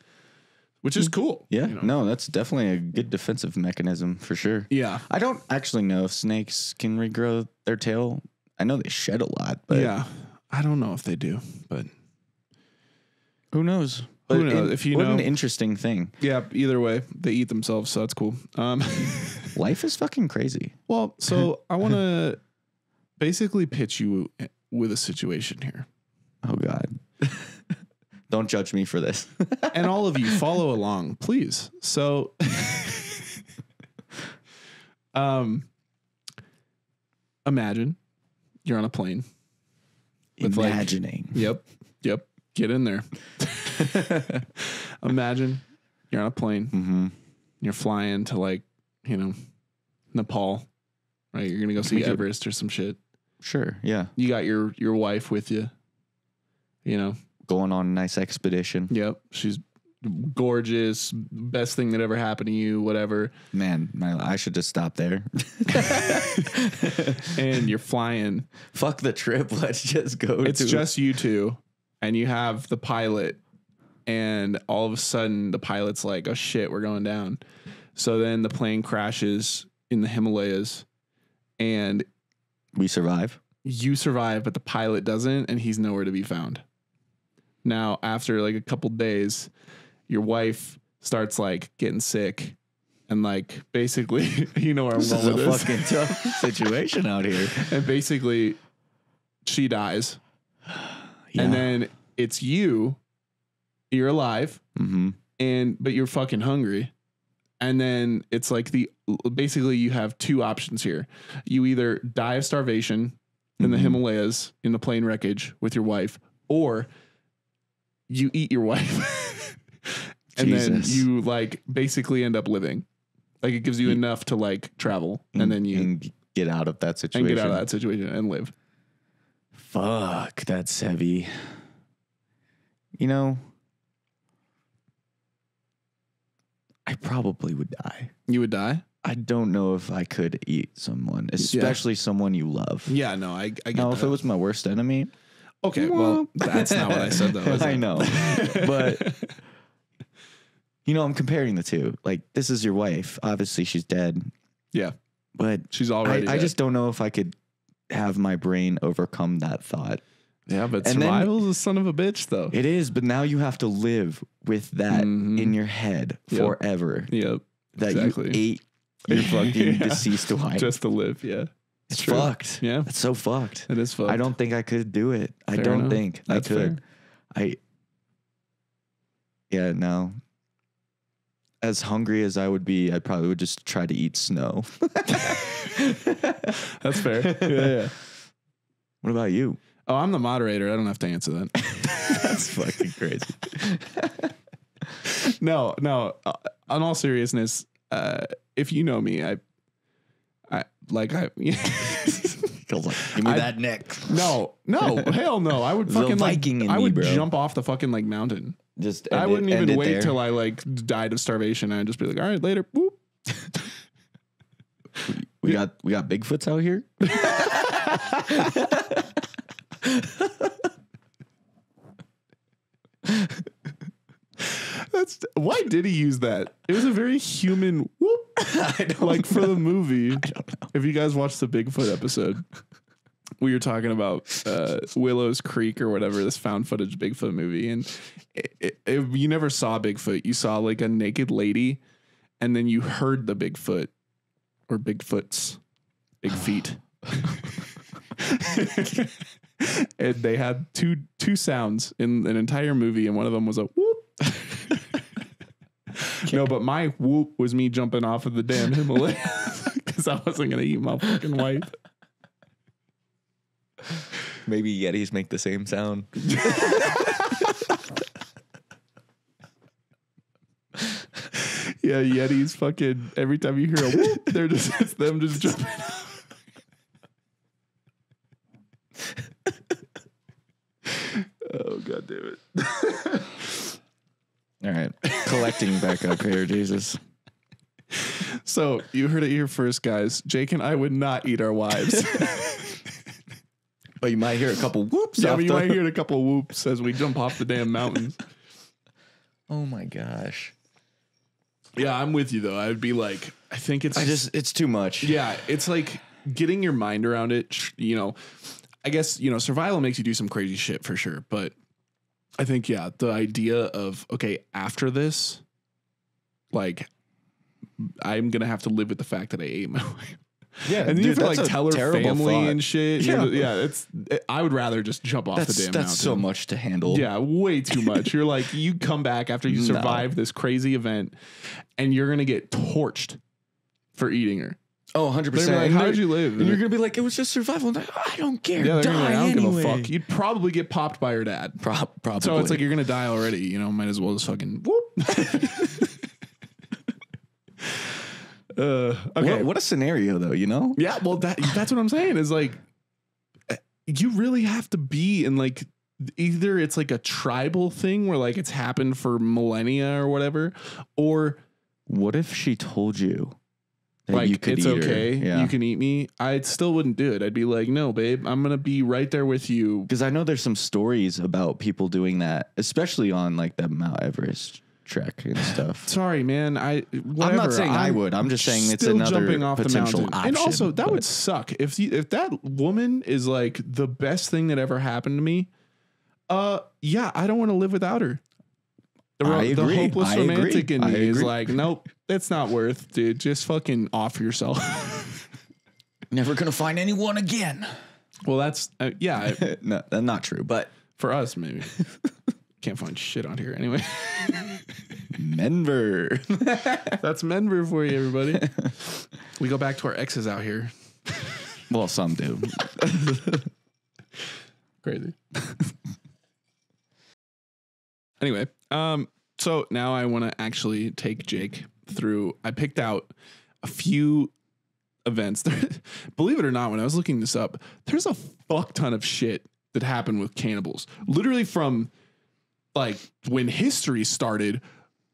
which is cool. Yeah, no, that's definitely a good defensive mechanism for sure. Yeah. I don't actually know if snakes can regrow their tail. I know they shed a lot, but yeah, I don't know if they do, but who knows? Who knows? If you what know, an interesting thing. Yeah. Either way, they eat themselves, so that's cool. Life is fucking crazy. Well, so I want to basically pitch you with a situation here. Oh God! Don't judge me for this. And all of you follow along, please. So, imagine you're on a plane. Imagining. Yep. Get in there. Imagine you're on a plane. Mm-hmm. You're flying to Nepal, right? You're gonna go see Everest or some shit. Sure. Yeah. You got your wife with you. Going on a nice expedition. Yep. She's gorgeous. Best thing that ever happened to you. Whatever. Man, I should just stop there. And you're flying. Fuck the trip. Let's just go. It's just you two. And you have the pilot, and all of a sudden the pilot's like, oh shit, we're going down. So then the plane crashes in the Himalayas, and we survive. You survive, but the pilot doesn't, and he's nowhere to be found. Now, after like a couple days, your wife starts like getting sick, and like basically, you know where I'm going with this. This is a fucking tough situation out here. And basically, she dies, and then it's you. You're alive, but you're fucking hungry, and then it's like basically you have two options here. You either die of starvation in the Himalayas in the plane wreckage with your wife, or you eat your wife and then you like basically end up living. Like it gives you enough to like travel and then you get out of that situation. And get out of that situation and live. Fuck, that's heavy. You know, I probably would die. You would die? I don't know if I could eat someone, especially someone you love. Yeah, no, I get now, that. if it was my worst enemy. Okay, well, that's not what I said, though. I know. But, you know, I'm comparing the two. Like, this is your wife. Obviously, she's dead. Yeah. But she's already dead. I just don't know if I could have my brain overcome that thought. Yeah, but survival's a son of a bitch, though. It is, but now you have to live with that in your head forever. Yep. That you ate your fucking deceased wife. Just to live, yeah. It's fucked. Yeah. It's so fucked. It is fucked. I don't think I could do it. I don't think I could. Yeah, no. As hungry as I would be, I probably would just try to eat snow. That's fair. Yeah. What about you? Oh, I'm the moderator. I don't have to answer that. That's fucking crazy. No. On all seriousness, if you know me, I give me that neck. No, hell no. I would fucking jump off the fucking like mountain. I wouldn't even wait till I like died of starvation. I'd just be like, all right, later. Boop. We got Bigfoots out here. Why did he use that? It was a very human whoop. For the movie. I don't know. If you guys watched the Bigfoot episode, we were talking about Willow's Creek or whatever, this found footage Bigfoot movie, and you never saw Bigfoot. You saw like a naked lady, and then you heard the Bigfoot or Bigfoots, big feet. And they had two sounds in an entire movie, and one of them was a whoop. No, but my whoop was me jumping off of the damn Himalayas because I wasn't gonna eat my fucking wife. Maybe Yetis make the same sound. Yeah, Yetis fucking every time you hear a whoop, it's them just jumping off. Oh, God damn it. All right. Collecting back up here, Jesus. So you heard it here first, guys. Jake and I would not eat our wives. But you might hear a couple whoops. Yeah, you might hear a couple whoops as we jump off the damn mountains. Oh, my gosh. Yeah, I'm with you, though. I'd be like, I think it's too much. Yeah, it's like getting your mind around it. You know, I guess, you know, survival makes you do some crazy shit for sure. But I think, yeah, the idea of, okay, after this, like, I'm going to have to live with the fact that I ate my wife. Yeah, and then you have to like tell her family thought. And shit. Yeah, I would rather just jump off the damn mountain. That's so much to handle. Yeah, way too much. You're like, you come back after you survive this crazy event, and you're gonna get torched for eating her. Oh, 100%. Like, how did you live? And you're gonna be like, it was just survival. Like, I don't care. Yeah, die like, I don't anyway. give a fuck. You'd probably get popped by your dad. Probably. So it's like you're gonna die already. You know, might as well just fucking whoop. Okay. What a scenario, though, you know? Yeah, well, that's what I'm saying is like, you really have to be in like, either it's like a tribal thing where like it's happened for millennia or whatever, or what if she told you like, you could it's eat her. okay. Yeah. You can eat me. I still wouldn't do it. I'd be like, no, babe, I'm going to be right there with you. Because I know there's some stories about people doing that, especially on like the Mount Everest trek and stuff. Sorry, man. I'm not saying I would. I'm just saying it's another jumping off potential the mountain. option. And also, that would suck. If that woman is like the best thing that ever happened to me, yeah, I don't want to live without her. The hopeless romantic in me is like, nope, it's not worth, dude. Just fucking off yourself. Never gonna find anyone again. Well, that's yeah. No, that's not true. But for us, maybe can't find shit on here anyway. Menver. That's Menver for you, everybody. We go back to our exes out here. Well, some do. Crazy. Anyway, so now I want to actually take Jake through. I picked out a few events. Believe it or not, when I was looking this up, there's a fuck ton of shit that happened with cannibals. Literally from like when history started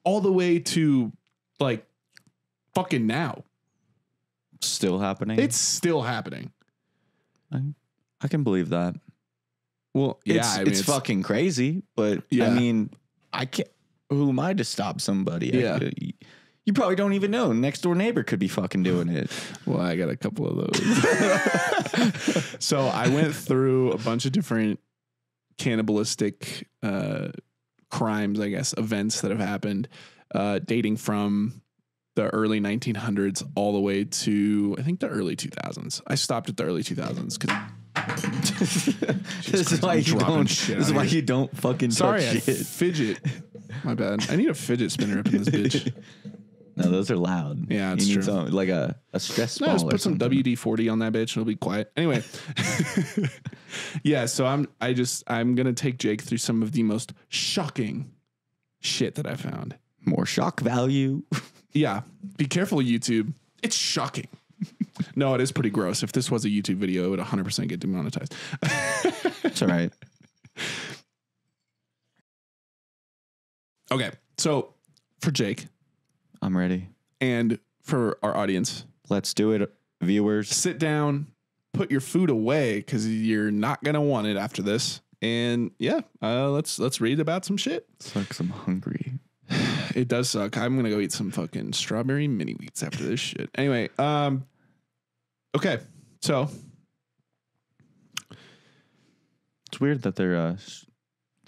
all the way to like fucking now. Still happening? It's still happening. I can believe that. Well, yeah, it's fucking crazy, but yeah. I mean, I can't. Who am I to stop somebody? Yeah. You probably don't even know. Next door neighbor could be fucking doing it. Well, I got a couple of those. So I went through a bunch of different cannibalistic crimes, I guess, events that have happened, dating from the early 1900s all the way to, I think, the early 2000s. I stopped at the early 2000s because this is why you don't fucking Sorry, touch shit. Fidget. My bad. I need a fidget spinner up in this bitch. No, those are loud. Yeah, it's you true. need some, like a stress ball. Just put some something. WD-40 on that bitch and it'll be quiet. Anyway. Yeah, so I'm gonna take Jake through some of the most shocking shit that I found. More shock value. Yeah. Be careful, YouTube. It's shocking. No, it is pretty gross. If this was a YouTube video, it would 100% get demonetized. That's all right. Okay. So for Jake. I'm ready. And for our audience. Let's do it, viewers. Sit down, put your food away because you're not going to want it after this. And yeah, let's read about some shit. Sucks, I'm hungry. It does suck. I'm going to go eat some fucking strawberry mini wheats after this shit. Anyway, okay. So it's weird that they're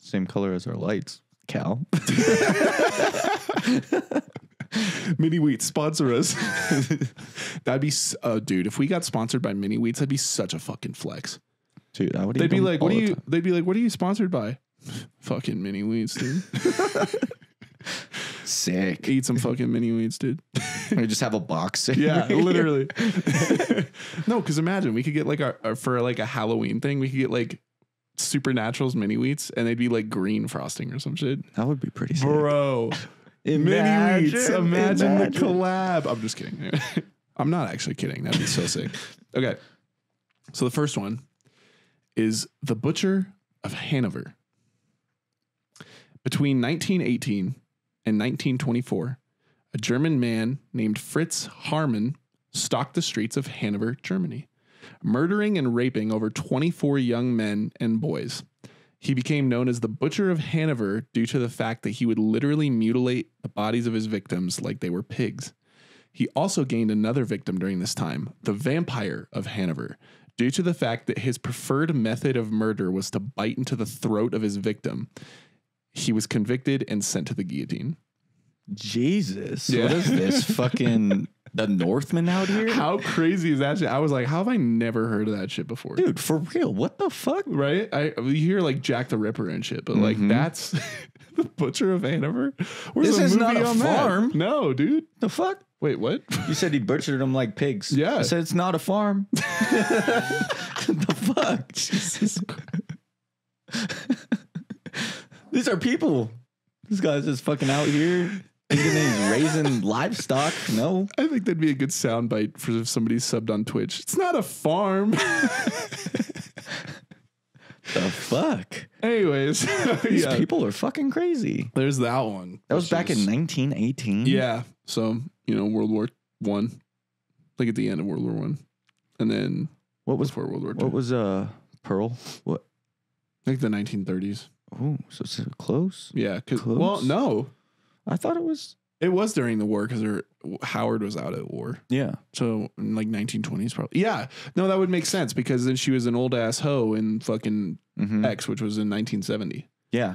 same color as our lights, Cal. Mini Wheats sponsor us. That'd be, dude. If we got sponsored by Mini Wheats, that'd be such a fucking flex, dude. They'd be like, "What are you?" They'd be like, "What are you sponsored by?" Fucking Mini Wheats, dude. Sick. Eat some fucking Mini Wheats, dude. We just have a box. Yeah, literally. No, because imagine we could get like for like a Halloween thing, we could get like Supernatural's Mini Wheats, and they'd be like green frosting or some shit. That would be pretty sick. Bro. Mini Wheats. Imagine the collab. I'm just kidding. I'm not actually kidding. That'd be so sick. Okay. So the first one is the Butcher of Hanover. Between 1918 and 1924, a German man named Fritz Haarmann stalked the streets of Hanover, Germany, murdering and raping over 24 young men and boys. He became known as the Butcher of Hanover due to the fact that he would literally mutilate the bodies of his victims like they were pigs. He also gained another victim during this time, the Vampire of Hanover, due to the fact that his preferred method of murder was to bite into the throat of his victim. He was convicted and sent to the guillotine. Jesus. Yeah. What is this? Fucking the Northman out here? How crazy is that shit? I was like, how have I never heard of that shit before? Dude, for real. What the fuck? Right? You hear like Jack the Ripper and shit, but like that's the Butcher of Hanover? This is not a farm. That? No, dude. The fuck? Wait, what? You said he butchered them like pigs. Yeah. I said it's not a farm. The fuck? Jesus. These are people. This guy's just fucking out here thinking he's raising livestock. No. I think that'd be a good soundbite for if somebody subbed on Twitch. It's not a farm. The fuck? Anyways. These people are fucking crazy. There's that one. That was back in 1918. Yeah. So, World War I. like at the end of World War One, and then what was before World War II? What was Pearl? What? Like the 1930s. Oh, so it's close. Yeah. Close? Well, no, I thought it was. it was during the war because Howard was out at war. Yeah. So in like 1920s, probably. Yeah. No, that would make sense because then she was an old ass hoe in fucking X, which was in 1970. Yeah.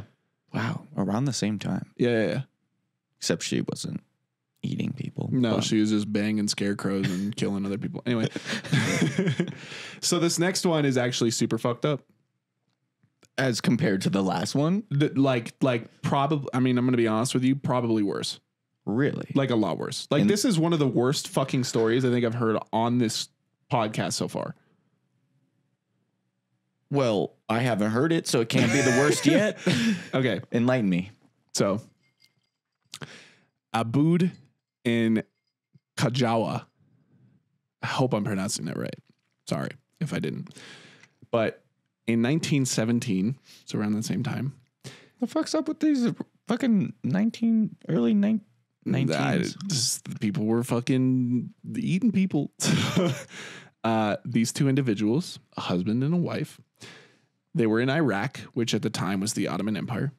Wow. Around the same time. Yeah. Except she wasn't eating people. No, she was just banging scarecrows and killing other people. Anyway. So this next one is actually super fucked up. As compared to the last one? Like probably, I mean, I'm going to be honest with you, probably worse. Really? Like a lot worse. Like this is one of the worst fucking stories I think I've heard on this podcast so far. Well, I haven't heard it, so it can't be the worst yet. Okay. Enlighten me. So, Abood in Kajawa. I hope I'm pronouncing that right. Sorry if I didn't. But in 1917, so around the same time. The fuck's up with these fucking early 19s? People were fucking eating people. These two individuals, a husband and a wife, they were in Iraq, which at the time was the Ottoman Empire.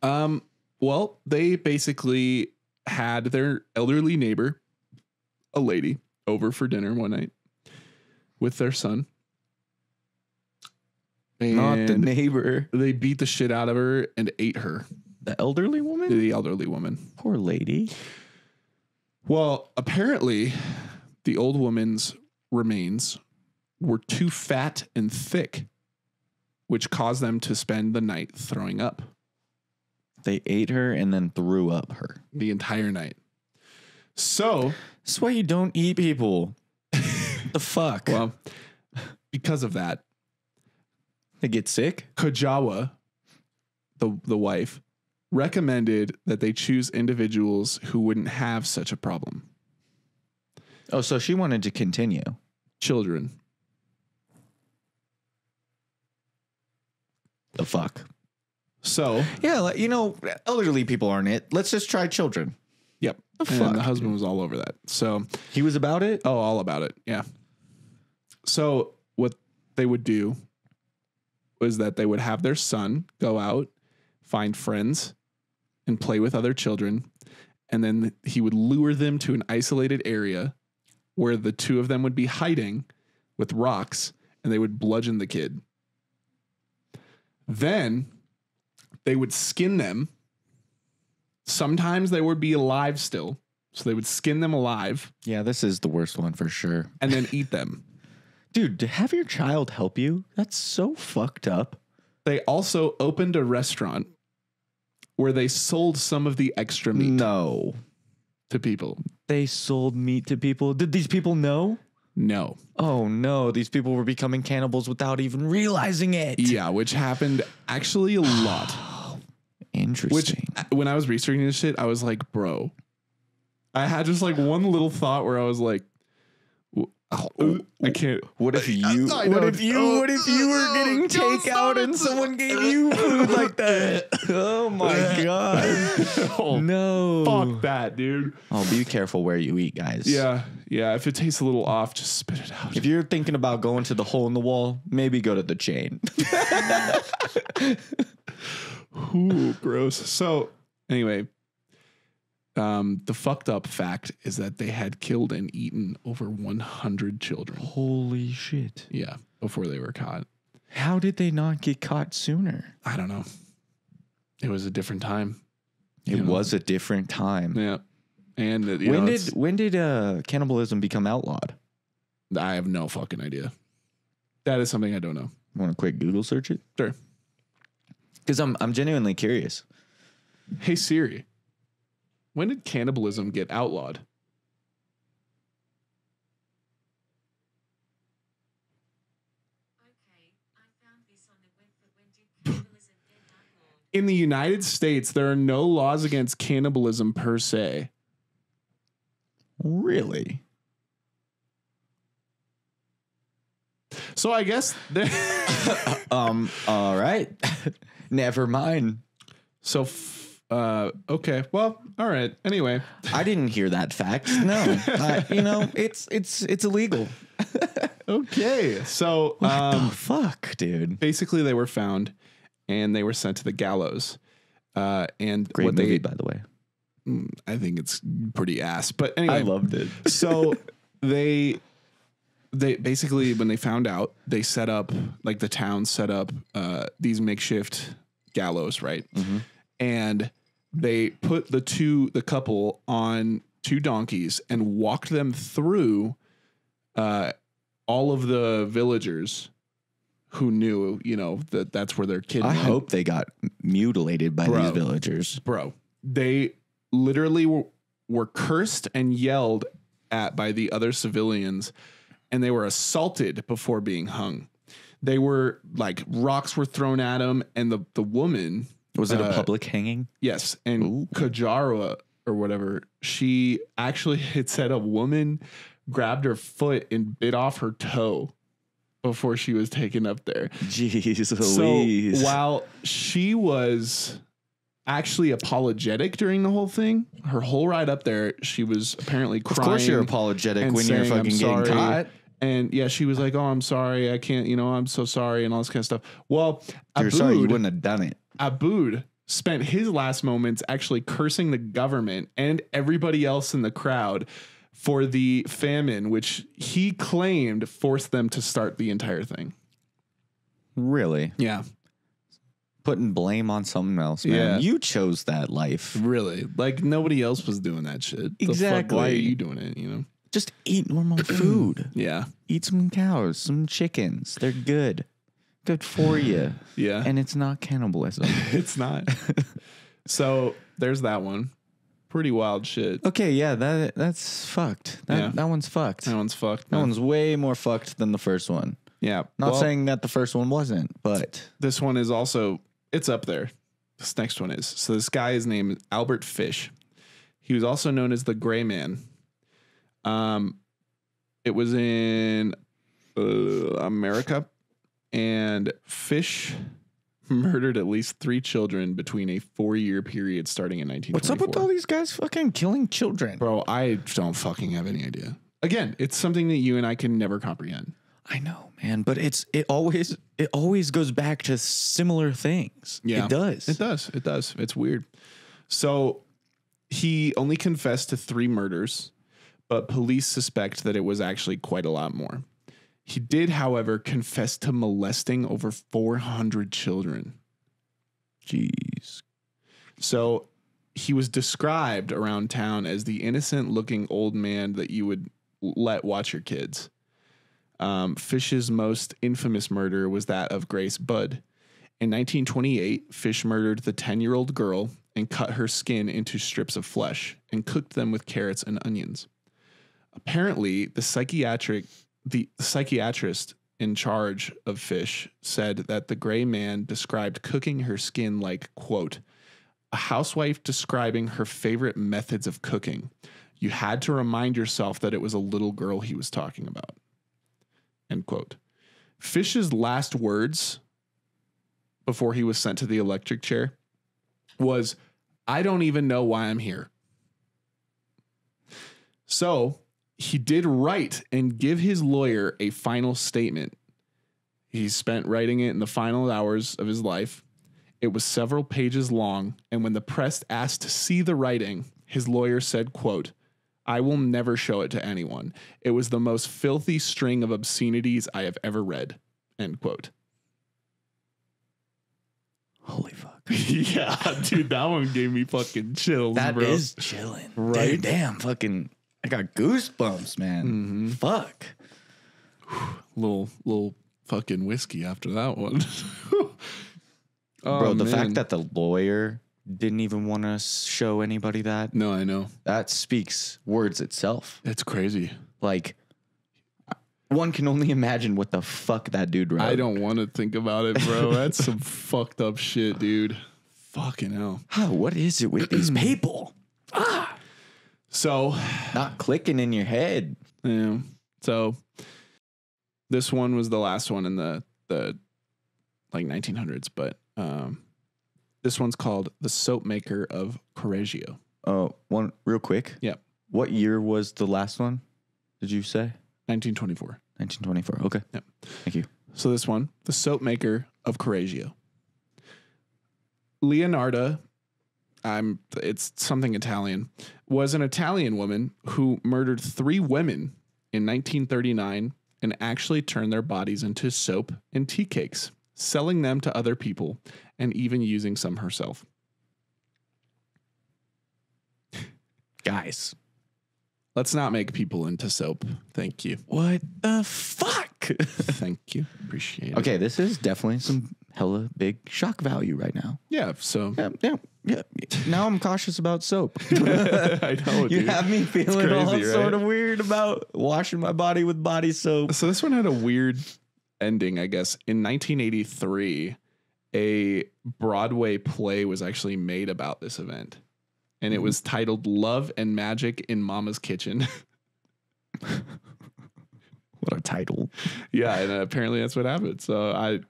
Well, they basically had their elderly neighbor, a lady, over for dinner one night with their son. And not the neighbor. They beat the shit out of her and ate her. The elderly woman? The elderly woman. Poor lady. Well, apparently, the old woman's remains were too fat and thick, which caused them to spend the night throwing up. They ate her and then threw up her. The entire night. So... That's why you don't eat people. The fuck? Well, because of that... They get sick? Kajawa, the wife, recommended that they choose individuals who wouldn't have such a problem. Oh, so she wanted to continue. Children. The fuck? So... Yeah, like, elderly people aren't it. Let's just try children. Yep. The fuck? And the husband was all over that. So... He was about it? Oh, all about it. Yeah. So what they would do was that they would have their son go out, find friends, and play with other children. And then he would lure them to an isolated area where the two of them would be hiding with rocks, and they would bludgeon the kid. Then they would skin them. Sometimes they would be alive still. So they would skin them alive. Yeah, this is the worst one for sure. And then eat them. Dude, to have your child help you, that's so fucked up. They also opened a restaurant where they sold some of the extra meat. No. To people. They sold meat to people. Did these people know? No. Oh, no. These people were becoming cannibals without even realizing it. Yeah, which happened actually a lot. Interesting. Which, when I was researching this shit, I was like, bro. I had just like one little thought where I was like, I can't. What if you were getting takeout and someone gave you food like that? Oh my god! Oh, no, fuck that, dude. Oh, be careful where you eat, guys. Yeah. If it tastes a little off, just spit it out. If you're thinking about going to the hole in the wall, maybe go to the chain. Ooh, gross. So anyway. The fucked up fact is that they had killed and eaten over 100 children. Holy shit. Yeah, before they were caught. How did they not get caught sooner? I don't know. It was a different time. It was a different time. Yeah. And when did cannibalism become outlawed? I have no fucking idea. That is something I don't know. Want to quick Google search it? Sure. Because I'm genuinely curious. Hey Siri. When did cannibalism get outlawed? Okay, I found this on the web, but when did cannibalism get outlawed? In the United States, there are no laws against cannibalism per se. Really? So I guess all right. Never mind. So Okay. Well, all right. Anyway, I didn't hear that fact. No, it's illegal. Okay. So, What the fuck, dude? basically they were found and they were sent to the gallows. And Great what movie, by the way. I think it's pretty ass, but anyway, I loved it. so they basically, when they found out, they set up, like the town set up, these makeshift gallows, right? Mm-hmm. And they put the couple on 2 donkeys and walked them through, all of the villagers who knew, that's where their kid I went. hope they got mutilated by these villagers. Bro, they literally were cursed and yelled at by the other civilians, and they were assaulted before being hung. They were like, rocks were thrown at them, and the woman... Was it a public hanging? Yes, and Kajara or whatever, she actually had said a woman grabbed her foot and bit off her toe before she was taken up there. Jeez Louise. So while she was actually apologetic during the whole thing, her whole ride up there, she was apparently crying. Of course you're apologetic when you're saying, fucking getting caught. And yeah, she was like, "Oh, I'm sorry. I can't, I'm so sorry," and all this kind of stuff. Well, You're sorry you wouldn't have done it. Aboud spent his last moments actually cursing the government and everybody else in the crowd for the famine, which he claimed forced them to start the entire thing. Really? Yeah. Putting blame on someone else, man. Yeah. You chose that life. Really? Like nobody else was doing that shit. Exactly. The fuck, why are you doing it, Just eat normal food. Yeah. Eat some cows, some chickens. They're good. Good for you. Yeah. And it's not cannibalism. It's not. So there's that one. Pretty wild shit. Okay, yeah, that's fucked. That one's fucked. That one's fucked. That one's way more fucked than the first one. Yeah. Not saying that the first one wasn't, but this one is also, it's up there. This next one is. So this guy is named Albert Fish. He was also known as the Gray Man. It was in America, and Fish murdered at least 3 children between a 4-year period starting in 1924. what's up with all these guys fucking killing children? Bro, I don't fucking have any idea. Again, it's something that you and I can never comprehend. I know, man, but it always goes back to similar things. Yeah, it does. It does. It's weird. So he only confessed to 3 murders, but police suspect that it was actually quite a lot more. He did, however, confess to molesting over 400 children. Jeez. So he was described around town as the innocent-looking old man that you would let watch your kids. Fish's most infamous murder was that of Grace Budd. In 1928, Fish murdered the 10-year-old girl and cut her skin into strips of flesh and cooked them with carrots and onions. Apparently, the psychiatrist in charge of Fish said that the Gray Man described cooking her skin like, quote, a housewife describing her favorite methods of cooking. You had to remind yourself that it was a little girl he was talking about. End quote. Fish's last words before he was sent to the electric chair was, I don't even know why I'm here. So he did write and give his lawyer a final statement. He spent writing it in the final hours of his life. It was several pages long, and when the press asked to see the writing, his lawyer said, quote, I will never show it to anyone. It was the most filthy string of obscenities I have ever read. End quote. Holy fuck. Yeah, dude, that one gave me fucking chills, That bro. is chilling. Right? Dude, damn, fucking, I got goosebumps, man. Mm-hmm. Fuck. Little fucking whiskey after that one. Bro, the fact that the lawyer didn't even want to show anybody that. No, I know. That speaks words itself. It's crazy. Like, one can only imagine what the fuck that dude wrote. I don't want to think about it, bro. That's some fucked up shit, dude. Fucking hell. Oh, what is it with these people? So, Not clicking in your head. yeah. So, this one was the last one in the like 1900s, but This one's called The Soap Maker of Correggio. One real quick. Yeah. What year was the last one? Did you say? 1924. 1924. Okay. Yep. Thank you. So this one, The Soap Maker of Correggio. Leonarda, it's something Italian, was an Italian woman who murdered 3 women in 1939 and actually turned their bodies into soap and tea cakes, selling them to other people and even using some herself. Guys. Let's not make people into soap. Thank you. What the fuck? Thank you. Appreciate it. Okay, this is definitely some hella big shock value right now. Yeah, so. Yeah. Now I'm cautious about soap. I know, dude. You have me feeling all crazy, right? sort of weird about washing my body with body soap. So this one had a weird ending, I guess. In 1983, a Broadway play was actually made about this event. And it was titled Love and Magic in Mama's Kitchen. What a title. Yeah, and apparently that's what happened. So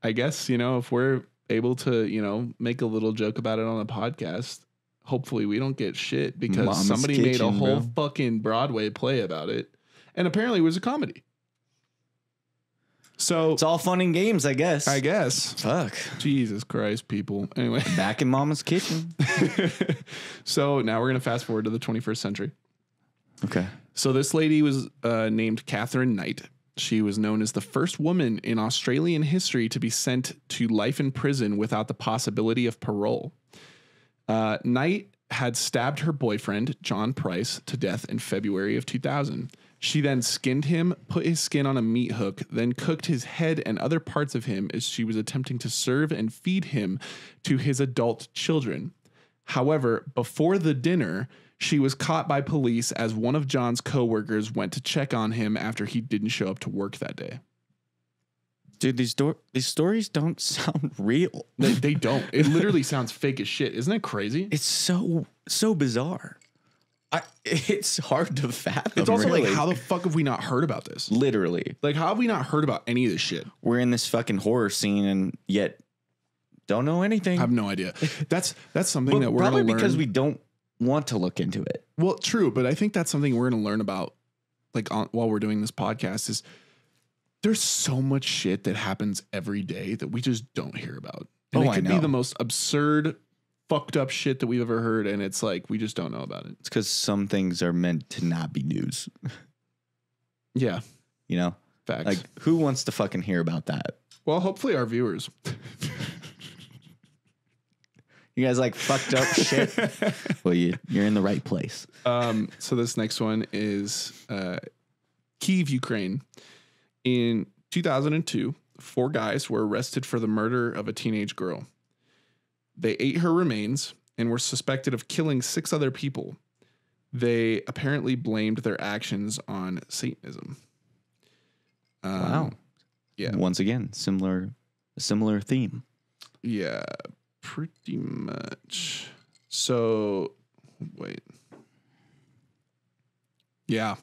I guess, if we're able to, make a little joke about it on the podcast, hopefully we don't get shit because Mama's somebody Kitchen, made a whole bro. fucking Broadway play about it. And apparently it was a comedy. So It's all fun and games, I guess. I guess. Fuck. Jesus Christ, people. Anyway. Back in Mama's kitchen. So now we're going to fast forward to the 21st century. Okay. So this lady was named Catherine Knight. She was known as the first woman in Australian history to be sent to life in prison without the possibility of parole. Knight had stabbed her boyfriend, John Price, to death in February of 2000. She then skinned him, put his skin on a meat hook, then cooked his head and other parts of him as she was attempting to serve and feed him to his adult children. However, before the dinner, she was caught by police as one of John's coworkers went to check on him after he didn't show up to work that day. Dude, these stories don't sound real. They don't. It literally sounds fake as shit. Isn't that crazy? It's so bizarre. It's hard to fathom. It's also really. like, how the fuck have we not heard about this? Literally. Like, how have we not heard about any of this shit? We're in this fucking horror scene and yet don't know anything. I have no idea. That's something that we're probably going to learn. because we don't want to look into it. Well, true, but I think that's something we're going to learn about, like, while we're doing this podcast. Is there's so much shit that happens every day that we just don't hear about, and it could be the most absurd, fucked up shit that we've ever heard, and it's like we just don't know about it. It's because some things are meant to not be news. Yeah, Facts. Like, who wants to fucking hear about that? well, hopefully our viewers. You guys like fucked up shit? Well, you're in the right place. So this next one is Kyiv, Ukraine. In 2002, 4 guys were arrested for the murder of a teenage girl. They ate her remains and were suspected of killing 6 other people. They apparently blamed their actions on Satanism. Wow. Yeah. Once again, similar theme. Yeah, pretty much. So, wait. Yeah.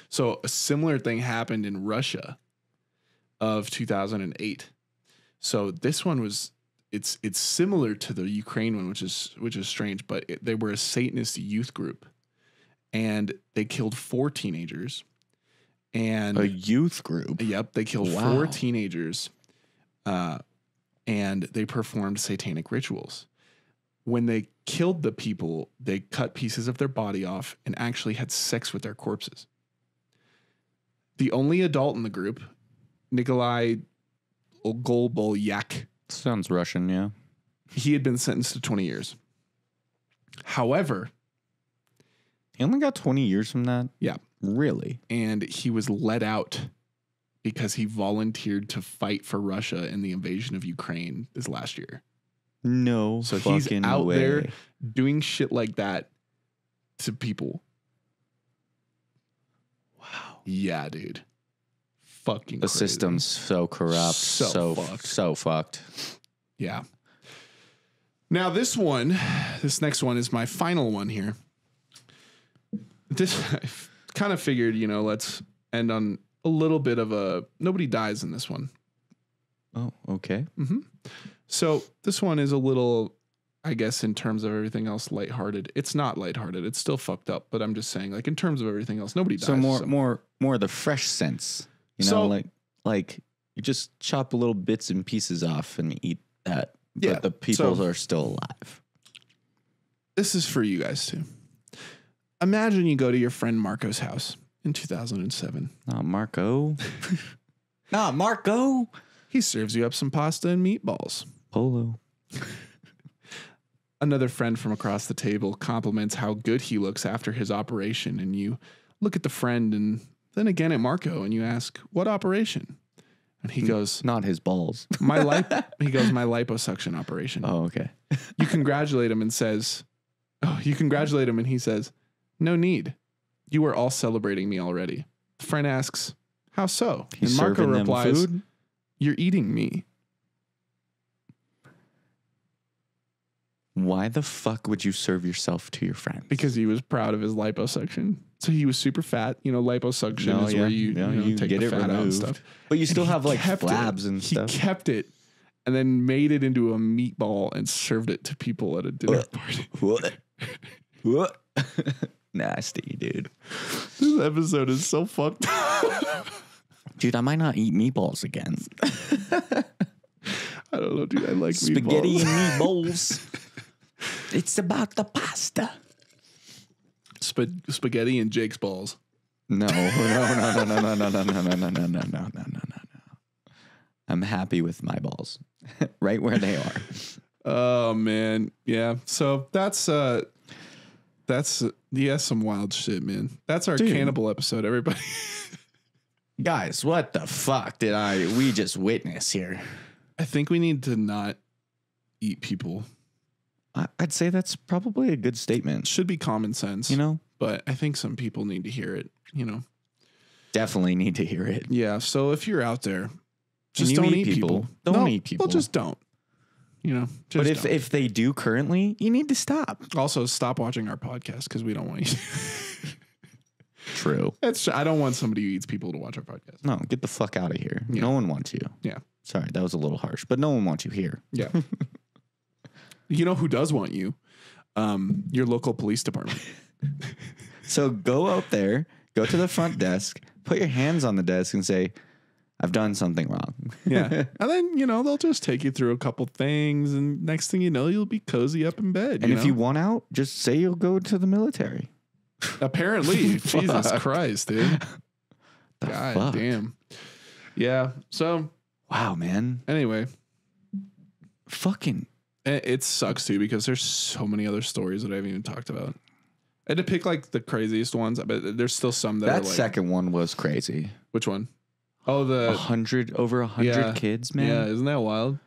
So a similar thing happened in Russia of 2008. So this one was it's similar to the Ukraine one, which is strange, but they were a Satanist youth group, and they killed 4 teenagers. And a youth group. Yep, they killed 4 teenagers, and they performed satanic rituals. When they killed the people, they cut pieces of their body off and actually had sex with their corpses. The only adult in the group, Nikolai Golbolyak, Sounds Russian, yeah. he had been sentenced to 20 years. However, He only got 20 years from that? yeah, Really? and he was let out because he volunteered to fight for Russia in the invasion of Ukraine this last year. No. So he's fucking out way. there doing shit like that to people. Wow. Yeah, dude. Fucking The crazy. system's so corrupt. So So fucked. fucked. Yeah. Now this next one is my final one here. This I kind of figured, let's end on a little bit of nobody dies in this one. Oh, okay. So this one is a little I guess in terms of everything else, lighthearted. It's not lighthearted. It's still fucked up. But I'm just saying, like in terms of everything else, nobody dies. So more the fresh sense. You know, like you just chop little bits and pieces off and eat that. Yeah, but the people are still alive. This is for you guys too. Imagine you go to your friend Marco's house in 2007. Not Marco. Not Marco. He serves you up some pasta and meatballs. Polo. Another friend from across the table compliments how good he looks after his operation, and you look at the friend and then again at Marco and you ask, "What operation?" And he goes, "Not his balls." My liposuction operation. Oh, okay. You congratulate him and he says, "No need. You were all celebrating me already." The friend asks, "How so?" He's and Marco serving replies, them food? "You're eating me." Why the fuck would you serve yourself to your friend? Because he was proud of his liposuction. So he was super fat. You know, liposuction is where you take the fat out and stuff. But you still have like kept flabs and stuff. He kept it and then made it into a meatball and served it to people at a dinner party. What? Nasty, dude. This episode is so fucked up. Dude, I might not eat meatballs again. I don't know, dude. I like spaghetti meatballs. and meatballs. It's about the pasta. Spaghetti and Jake's balls. No. I'm happy with my balls. Right where they are. Oh man. Yeah. So that's some wild shit, man. That's our cannibal episode, everybody. Guys, what the fuck did we just witness here? I think we need to not eat people. I'd say that's probably a good statement. Should be common sense, you know, but I think some people need to hear it, you know. Definitely need to hear it. Yeah. So if you're out there, just don't eat people. Don't eat people. Well, just don't. You know, but if they do currently, you need to stop. Also, stop watching our podcast because we don't want you. True. I don't want somebody who eats people to watch our podcast. No, get the fuck out of here. Yeah. No one wants you. Yeah. Sorry, that was a little harsh, but no one wants you here. Yeah. You know who does want you? Your local police department. So go out there, go to the front desk, put your hands on the desk and say, "I've done something wrong." Yeah. And then, you know, they'll just take you through a couple things. And next thing you know, you'll be cozy up in bed. And if you want out, just say you'll go to the military. Apparently. Jesus Christ, dude. God fuck? Damn. Yeah. So. Wow, man. Anyway. Fucking. It sucks too because there's so many other stories that I haven't even talked about. I had to pick like the craziest ones, but there's still some that are like. That second one was crazy. Which one? Oh, over 100 kids, man. Yeah, isn't that wild?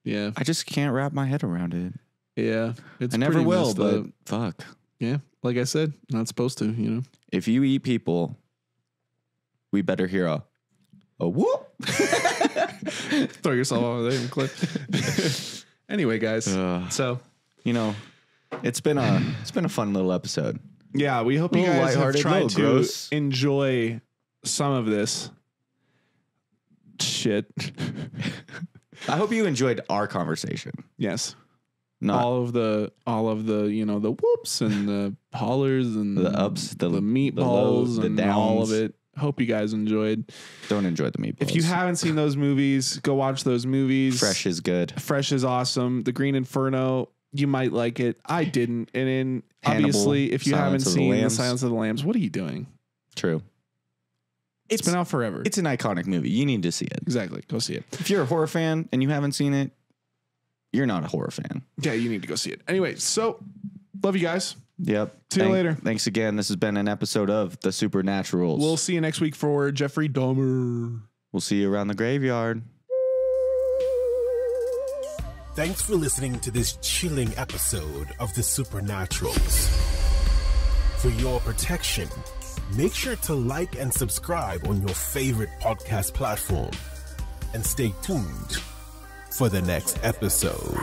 Yeah. I just can't wrap my head around it. Yeah. I never will, but fuck. Yeah. Like I said, not supposed to, you know. If you eat people, we better hear a whoop. Throw yourself over there and clip. Anyway, guys. So, you know, it's been a fun little episode. Yeah, we hope you guys have tried to enjoy some of this shit. I hope you enjoyed our conversation. Yes. All of the, you know, the whoops and the hollers and the ups, the meatballs, the and downs. all of it. Hope you guys enjoyed. Don't enjoy the meatballs. If you haven't seen those movies, go watch those movies. Fresh is good. Fresh is awesome. The Green Inferno, you might like it. I didn't. And then obviously, if you haven't seen The Silence of the Lambs, what are you doing? True. It's been out forever. It's an iconic movie. You need to see it. Exactly. Go see it. If you're a horror fan and you haven't seen it, you're not a horror fan. Yeah, you need to go see it. Anyway, so love you guys. Yep. See you later. Thanks again. This has been an episode of The Supernaturals. We'll see you next week for Jeffrey Dahmer. We'll see you around the graveyard. Thanks for listening to this chilling episode of The Supernaturals. For your protection, make sure to like and subscribe on your favorite podcast platform. And stay tuned for the next episode.